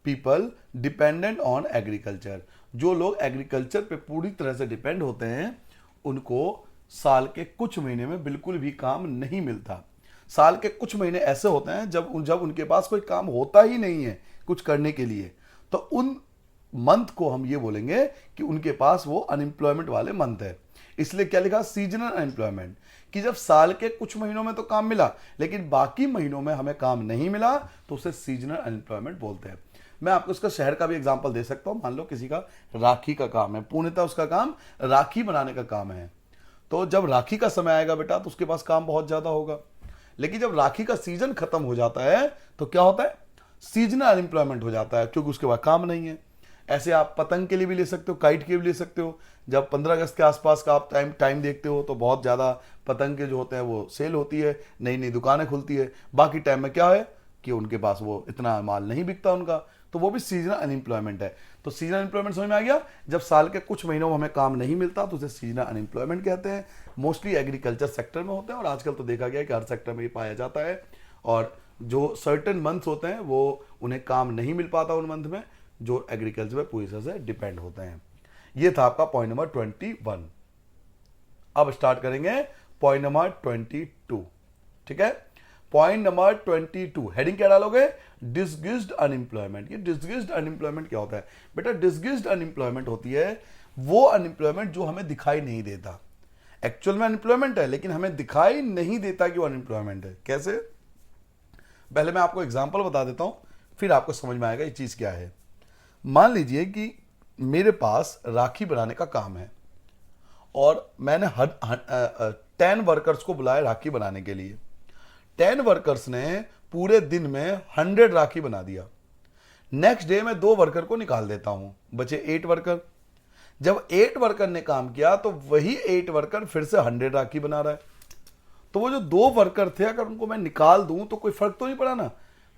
A: people dependent on agriculture. जो लोग एग्रीकल्चर पे पूरी तरह से डिपेंड होते हैं उनको साल के कुछ महीने में बिल्कुल भी काम नहीं मिलता। साल के कुछ महीने ऐसे होते हैं जब उनके पास कोई काम होता ही नहीं है कुछ करने के लिए, तो उन मंथ को हम ये बोलेंगे कि उनके पास वो अनएम्प्लॉयमेंट वाले मंथ है। इसलिए क्या लिखा? सीजनल अनएम्प्लॉयमेंट, कि जब साल के कुछ महीनों में तो काम मिला लेकिन बाकी महीनों में हमें काम नहीं मिला तो उसे सीजनल अनएम्प्लॉयमेंट बोलते हैं। मैं आपको इसका शहर का भी एग्जांपल दे सकता हूं। मान लो किसी का राखी का काम है, पूर्णतः उसका काम राखी बनाने का काम है, तो जब राखी का समय आएगा बेटा तो उसके पास काम बहुत ज्यादा होगा। लेकिन जब राखी का सीजन खत्म हो जाता है तो क्या होता है? सीजनल अनएम्प्लॉयमेंट हो जाता है, क्योंकि उसके बाद काम नहीं है। ऐसे आप पतंग के लिए भी ले सकते हो, काइट के लिए भी ले सकते हो। जब 15 अगस्त के आसपास का आप टाइम देखते हो तो बहुत ज़्यादा पतंग के जो होते हैं वो सेल होती है, नई नई दुकानें खुलती है। बाकी टाइम में क्या है कि उनके पास वो इतना माल नहीं बिकता उनका, तो वो भी सीजनल अनएम्प्लॉयमेंट है। तो सीजनल अनएम्प्लॉयमेंट समझ में आ गया? जब साल के कुछ महीनों में हमें काम नहीं मिलता तो उसे सीजनल अनएम्प्लॉयमेंट कहते हैं। मोस्टली एग्रीकल्चर सेक्टर में होते हैं और आजकल तो देखा गया है कि हर सेक्टर में ये पाया जाता है। और जो सर्टेन मंथ्स होते हैं वो उन्हें काम नहीं मिल पाता उन मंथ में जो एग्रीकल्चर पे पूरी तरह से डिपेंड होते हैं। ये था आपका पॉइंट नंबर 21। अब स्टार्ट करेंगे पॉइंट नंबर 22, ठीक है? पॉइंट नंबर 22, हेडिंग क्या डालोगे? डिसगिस्ड अनएम्प्लॉयमेंट। ये डिसगिस्ड अनएम्प्लॉयमेंट क्या होता है बेटा? डिसगिस्ड अनएम्प्लॉयमेंट होती है वो अनएम्प्लॉयमेंट जो हमें दिखाई नहीं देता। एक्चुअल में अनएम्प्लॉयमेंट है लेकिन हमें दिखाई नहीं देता कि वो अनएम्प्लॉयमेंट है। कैसे? पहले मैं आपको एग्जांपल बता देता हूं, फिर आपको समझ में आएगा ये चीज क्या है। मान लीजिए कि मेरे पास राखी बनाने का काम है और मैंने 10 वर्कर्स को बुलाया राखी बनाने के लिए। 10 वर्कर्स ने पूरे दिन में 100 राखी बना दिया। नेक्स्ट डे मैं 2 वर्कर को निकाल देता हूं, बचे 8 वर्कर। जब 8 वर्कर ने काम किया तो वही 8 वर्कर फिर से 100 राखी बना रहा है। तो वो जो 2 वर्कर थे अगर उनको मैं निकाल दूं तो कोई फर्क तो नहीं पड़ा ना।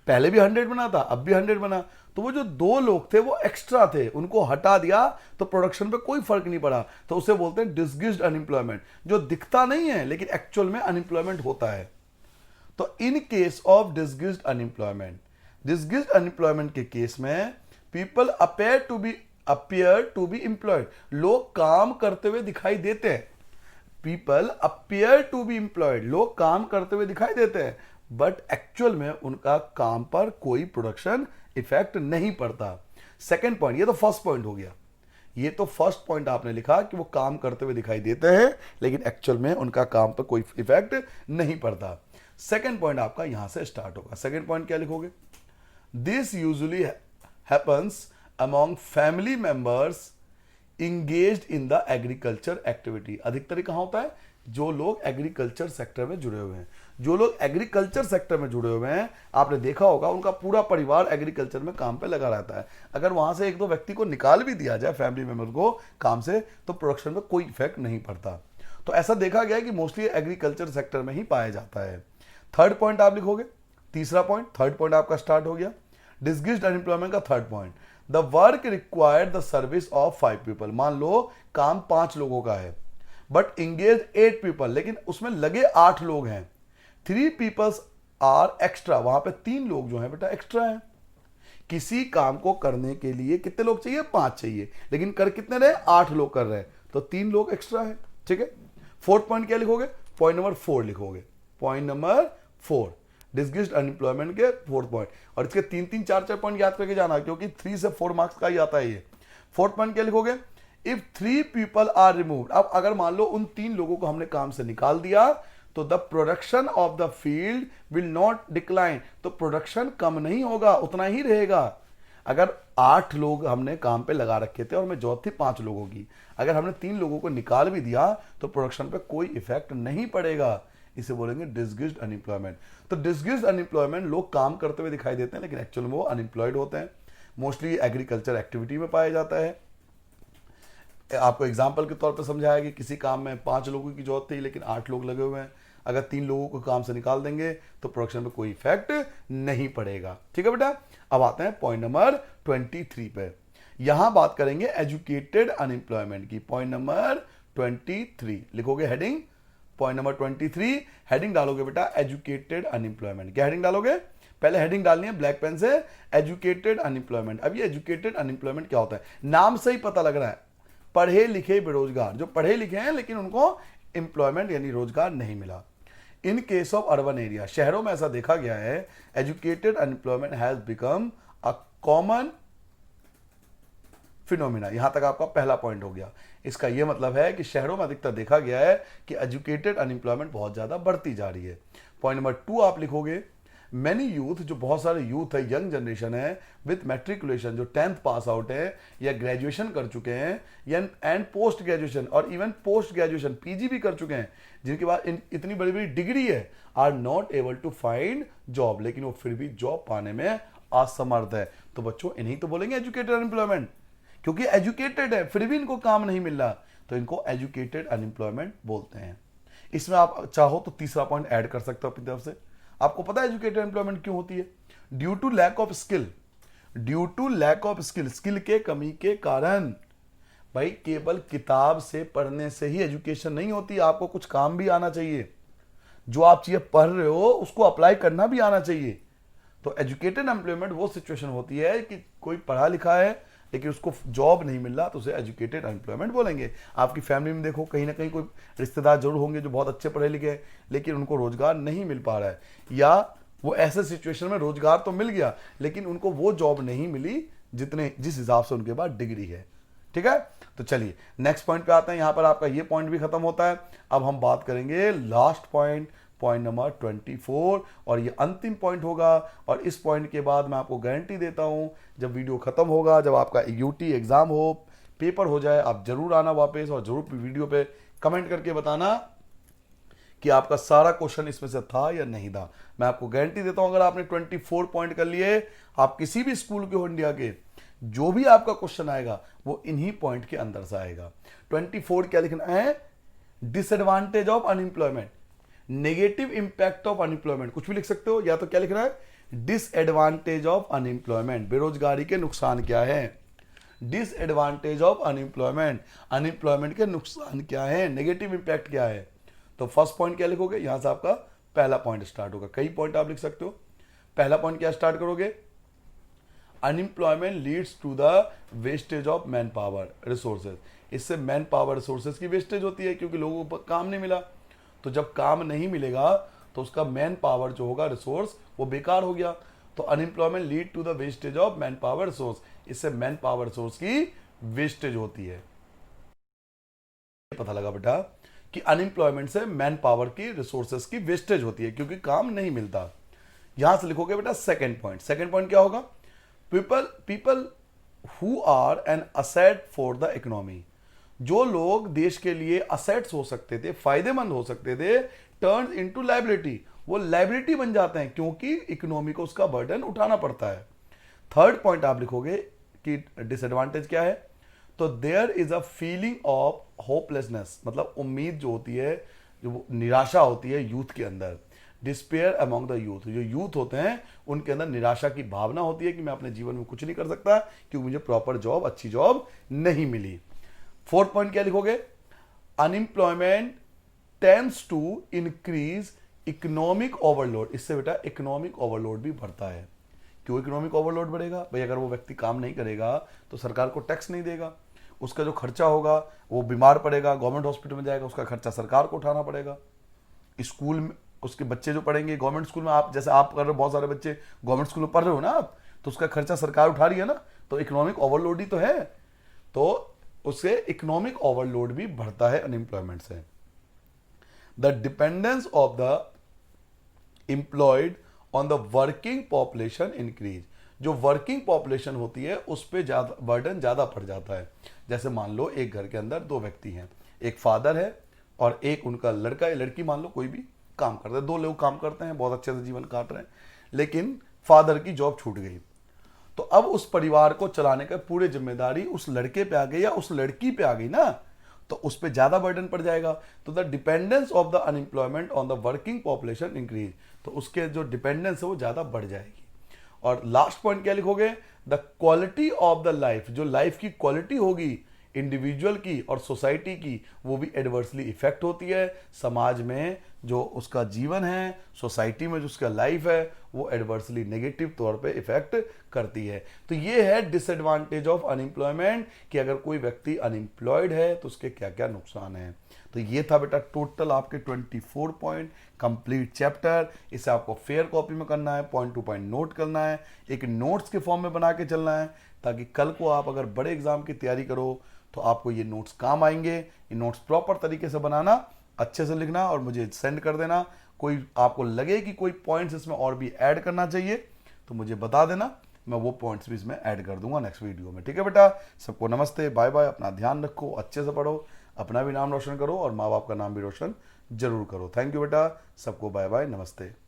A: पहले भी 100 बना था, अब भी 100 बना, तो वो जो 2 लोग थे वो एक्स्ट्रा थे, उनको हटा दिया तो प्रोडक्शन पे कोई फर्क नहीं पड़ा। तो उसे बोलते हैं डिसगिस्ड अनएम्प्लॉयमेंट, जो दिखता नहीं है लेकिन एक्चुअल में अनएम्प्लॉयमेंट होता है। तो in case of disguised unemployment के केस में people appear to be employed, लोग काम करते हुए दिखाई देते हैं। People appear to be employed, लोग काम करते हुए दिखाई देते हैं, बट एक्चुअल में उनका काम पर कोई प्रोडक्शन इफेक्ट नहीं पड़ता। सेकंड पॉइंट, ये तो फर्स्ट पॉइंट हो गया, ये तो फर्स्ट पॉइंट आपने लिखा कि वो काम करते हुए दिखाई देते हैं लेकिन एक्चुअल में उनका काम पर कोई इफेक्ट नहीं पड़ता। सेकंड पॉइंट आपका यहां से स्टार्ट होगा। सेकंड पॉइंट क्या लिखोगे? This usually happens among family members engaged in the agriculture activity. अधिकतर कहां होता है? जो लोग एग्रीकल्चर सेक्टर में जुड़े हुए हैं। जो लोग एग्रीकल्चर सेक्टर में जुड़े हुए हैं, आपने देखा होगा उनका पूरा परिवार एग्रीकल्चर में काम पे लगा रहता है। अगर वहां से एक दो व्यक्ति को निकाल भी दिया जाए फैमिली मेंबर को काम से, तो प्रोडक्शन में कोई इफेक्ट नहीं पड़ता। तो ऐसा देखा गया कि मोस्टली एग्रीकल्चर सेक्टर में ही पाया जाता है। थर्ड पॉइंट आप लिखोगे, तीसरा पॉइंट, थर्ड पॉइंट आपका स्टार्ट हो गया। डिसगिस्ड अनएम्प्लॉयमेंट का third point, the work required the service of 5 people. मान लो काम 5 लोगों का है बट इंगेज 8 पीपल, लेकिन उसमें लगे 8 लोग हैं। 3 पीपल्स आर एक्स्ट्रा, वहां पे 3 लोग जो हैं बेटा एक्स्ट्रा हैं। किसी काम को करने के लिए कितने लोग चाहिए? 5 चाहिए, लेकिन कर कितने रहे? 8 लोग कर रहे हैं, तो 3 लोग एक्स्ट्रा है। ठीक है, फोर्थ पॉइंट क्या लिखोगे? पॉइंट नंबर 4 लिखोगे। पॉइंट नंबर 4 डिसगिस्ड अनएम्प्लॉयमेंट के फोर्थ पॉइंट, और इसके 3-3 4-4 पॉइंट याद करके जाना क्योंकि 3 से 4 मार्क्स का ही आता है ये। फोर्थ पॉइंट क्या लिखोगे? If 3 people are removed. अब अगर मान लो उन 3 लोगों को हमने काम से निकाल दिया तो the production of the field will not decline. तो प्रोडक्शन कम नहीं होगा, उतना ही रहेगा। अगर 8 लोग हमने काम पे लगा रखे थे और मैं जॉब थी 5 लोगों की, अगर हमने 3 लोगों को निकाल भी दिया तो प्रोडक्शन पे कोई इफेक्ट नहीं पड़ेगा। इसे बोलेंगे डिसगिस्ड अनएम्प्लॉयमेंट। तो डिसगिस्ड अनएम्प्लॉयमेंट, लोग काम करते हुए दिखाई देते हैं लेकिन एक्चुअल में वो अनएम्प्लॉयड होते हैं। मोस्टली एग्रीकल्चर एक्टिविटी में पाया जाता है। आपको एग्जाम्पल के तौर पे समझाया कि किसी काम में 5 लोगों की जरूरत थी लेकिन 8 लोग लगे हुए हैं। अगर 3 लोगों को काम से निकाल देंगे तो प्रोडक्शन पे कोई इफेक्ट नहीं पड़ेगा। ठीक है बेटा, अब आते हैं पॉइंट नंबर 23 पे। यहां बात करेंगे एजुकेटेड अनएम्प्लॉयमेंट की। पॉइंट नंबर 23 लिखोगे हेडिंग। पॉइंट नंबर 23 हेडिंग डालोगे बेटा एजुकेटेड अनएम्प्लॉयमेंट। क्या हेडिंग डालोगे? पहले हेडिंग डालनी है ब्लैक पेन से, एजुकेटेड अनएम्प्लॉयमेंट। अब ये एजुकेटेड अनएम्प्लॉयमेंट क्या होता है? नाम से ही पता लग रहा है, पढ़े लिखे बेरोजगार, जो पढ़े लिखे हैं लेकिन उनको एम्प्लॉयमेंट यानी रोजगार नहीं मिला। इन केस ऑफ अर्बन एरिया, शहरों में ऐसा देखा गया है educated unemployment has become a common phenomena. यहां तक आपका पहला पॉइंट हो गया। इसका यह मतलब है कि शहरों में अधिकतर देखा गया है कि एजुकेटेड अनएम्प्लॉयमेंट बहुत ज्यादा बढ़ती जा रही है। पॉइंट नंबर 2 आप लिखोगे मैनी यूथ, जो बहुत सारे यूथ है, यंग जनरेशन है विथ मैट्रिकुलेशन, जो 10th पास आउट है या ग्रेजुएशन कर चुके हैं या एंड पोस्ट ग्रेजुएशन और इवन पोस्ट ग्रेजुएशन पीजी भी कर चुके हैं, जिनके पास इतनी बड़ी बड़ी डिग्री है, are not able to find job, लेकिन वो फिर भी जॉब पाने में असमर्थ है। तो बच्चों इन्हीं तो बोलेंगे एजुकेटेड अनएम्प्लॉयमेंट, क्योंकि एजुकेटेड है फिर भी इनको काम नहीं मिल रहा, तो इनको एजुकेटेड अनएम्प्लॉयमेंट बोलते हैं। इसमें आप चाहो तो तीसरा पॉइंट ऐड कर सकते हो अपनी तरफ से। आपको पता है एजुकेटेड एम्प्लॉयमेंट क्यों होती है? Due to lack of skill. Due to lack of skill, skill के कमी के कारण। भाई केवल किताब से पढ़ने से ही एजुकेशन नहीं होती, आपको कुछ काम भी आना चाहिए। जो आप चीजें पढ़ रहे हो उसको अप्लाई करना भी आना चाहिए। तो एजुकेटेड एम्प्लॉयमेंट वो सिचुएशन होती है कि कोई पढ़ा लिखा है लेकिन उसको जॉब नहीं मिल रहा, तो उसे एजुकेटेड अनएम्प्लॉयमेंट बोलेंगे। आपकी फैमिली में देखो कहीं ना कहीं कोई रिश्तेदार जरूर होंगे जो बहुत अच्छे पढ़े लिखे हैं लेकिन उनको रोजगार नहीं मिल पा रहा है, या वो ऐसे सिचुएशन में रोजगार तो मिल गया लेकिन उनको वो जॉब नहीं मिली जिस हिसाब से उनके पास डिग्री है। ठीक है, तो चलिए नेक्स्ट पॉइंट पे आते हैं। यहां पर आपका ये पॉइंट भी खत्म होता है। अब हम बात करेंगे लास्ट पॉइंट, पॉइंट नंबर 24, और ये अंतिम पॉइंट होगा। और इस पॉइंट के बाद मैं आपको गारंटी देता हूं जब वीडियो खत्म होगा, जब आपका यूटी एग्जाम हो, पेपर हो जाए, आप जरूर आना वापस और जरूर वीडियो पे कमेंट करके बताना कि आपका सारा क्वेश्चन इसमें से था या नहीं था। मैं आपको गारंटी देता हूं अगर आपने 24 पॉइंट कर लिए, आप किसी भी स्कूल के हो इंडिया के, जो भी आपका क्वेश्चन आएगा वो इन्हीं पॉइंट के अंदर से आएगा। 24 क्या लिखना है? Disadvantage of unemployment, negative impact of unemployment, कुछ भी लिख सकते हो, या तो क्या लिखना है? डिसएडवांटेज ऑफ अनएम्प्लॉयमेंट, बेरोजगारी के नुकसान क्या है। डिसएडवांटेज ऑफ अनएम्प्लॉयमेंट, अनएम्प्लॉयमेंट के नुकसान क्या है, नेगेटिव इंपैक्ट क्या है। तो फर्स्ट पॉइंट क्या लिखोगे? यहां से आपका पहला पॉइंट स्टार्ट होगा। कई पॉइंट आप लिख सकते हो। पहला पॉइंट क्या स्टार्ट करोगे? Unemployment leads to the wastage of manpower resources. इससे मैन पावर रिसोर्सेज की वेस्टेज होती है क्योंकि लोगों को काम नहीं मिला। तो जब काम नहीं मिलेगा तो उसका मैन पावर जो होगा रिसोर्स वो बेकार हो गया। तो unemployment lead to the wastage of manpower resource, इससे मैन पावर रिसोर्स की वेस्टेज होती है। पता लगा बेटा कि अनएम्प्लॉयमेंट से मैन पावर की रिसोर्सेस की वेस्टेज होती है क्योंकि काम नहीं मिलता। यहां से लिखोगे बेटा सेकंड पॉइंट। सेकंड पॉइंट क्या होगा? People who are an asset for the economy, जो लोग देश के लिए असेट्स हो सकते थे, फायदेमंद हो सकते थे, टर्न इनटू लायबिलिटी, वो लायबिलिटी बन जाते हैं क्योंकि इकोनॉमी को उसका बर्डन उठाना पड़ता है। थर्ड पॉइंट आप लिखोगे कि डिसएडवांटेज क्या है? तो there is a feeling of hopelessness, मतलब उम्मीद जो होती है, जो निराशा होती है यूथ के अंदर। डिस्पेयर अमॉन्ग द यूथ, जो यूथ होते हैं उनके अंदर निराशा की भावना होती है कि मैं अपने जीवन में कुछ नहीं कर सकता क्योंकि मुझे प्रॉपर जॉब, अच्छी जॉब नहीं मिली। फोर्थ पॉइंट क्या लिखोगे? Unemployment tends to increase economic overload, इससे बेटा इकोनॉमिक ओवरलोड भी बढ़ता है। क्यों इकोनॉमिक ओवरलोड बढ़ेगा? भाई अगर वो व्यक्ति काम नहीं करेगा तो सरकार को टैक्स नहीं देगा, उसका जो खर्चा होगा, वो बीमार पड़ेगा, गवर्नमेंट हॉस्पिटल में जाएगा, उसका खर्चा सरकार को उठाना पड़ेगा। स्कूल में उसके बच्चे जो पढ़ेंगे गवर्नमेंट स्कूल में, आप जैसे आप कर रहे हो, बहुत सारे बच्चे गवर्नमेंट स्कूल में पढ़ रहे हो ना आप, तो उसका खर्चा सरकार उठा रही है ना, तो इकोनॉमिक ओवरलोड ही तो है। तो उससे इकोनॉमिक ओवरलोड भी बढ़ता है अनएम्प्लॉयमेंट से। The dependence of the employed on the working population increase, जो वर्किंग पॉपुलेशन होती है उस पर ज्यादा बर्डन ज्यादा पड़ जाता है। जैसे मान लो एक घर के अंदर दो व्यक्ति हैं, एक फादर है और एक उनका लड़का या लड़की, मान लो कोई भी काम करता है, दो लोग काम करते हैं, बहुत अच्छे से जीवन काट रहे हैं, लेकिन फादर की जॉब छूट गई, तो अब उस परिवार को चलाने का पूरी जिम्मेदारी उस लड़के पे आ गई या उस लड़की पे आ गई ना, तो उस पर ज्यादा बर्डन पड़ जाएगा। तो the dependence of the unemployment on the working population increase, तो उसके जो डिपेंडेंस है वो ज्यादा बढ़ जाएगी। और लास्ट पॉइंट क्या लिखोगे? The quality of the life, जो लाइफ की क्वालिटी होगी इंडिविजुअल की और सोसाइटी की, वो भी एडवर्सली इफेक्ट होती है। समाज में जो उसका जीवन है, सोसाइटी में जो उसका लाइफ है, वो एडवर्सली नेगेटिव तौर पे इफेक्ट करती है। तो ये है डिसएडवांटेज ऑफ अनएम्प्लॉयमेंट, कि अगर कोई व्यक्ति अनएम्प्लॉयड है तो उसके क्या क्या नुकसान है। तो ये था बेटा टोटल आपके 24 पॉइंट कंप्लीट चैप्टर। इसे आपको फेयर कॉपी में करना है, पॉइंट टू पॉइंट नोट करना है, एक नोट्स के फॉर्म में बना के चलना है, ताकि कल को आप अगर बड़े एग्जाम की तैयारी करो तो आपको ये नोट्स काम आएंगे। ये नोट्स प्रॉपर तरीके से बनाना, अच्छे से लिखना और मुझे सेंड कर देना। कोई आपको लगे कि कोई पॉइंट्स इसमें और भी ऐड करना चाहिए तो मुझे बता देना, मैं वो पॉइंट्स भी इसमें ऐड कर दूंगा नेक्स्ट वीडियो में। ठीक है बेटा, सबको नमस्ते, बाय बाय, अपना ध्यान रखो, अच्छे से पढ़ो, अपना भी नाम रोशन करो और माँ बाप का नाम भी रोशन जरूर करो। थैंक यू बेटा, सबको बाय बाय, नमस्ते।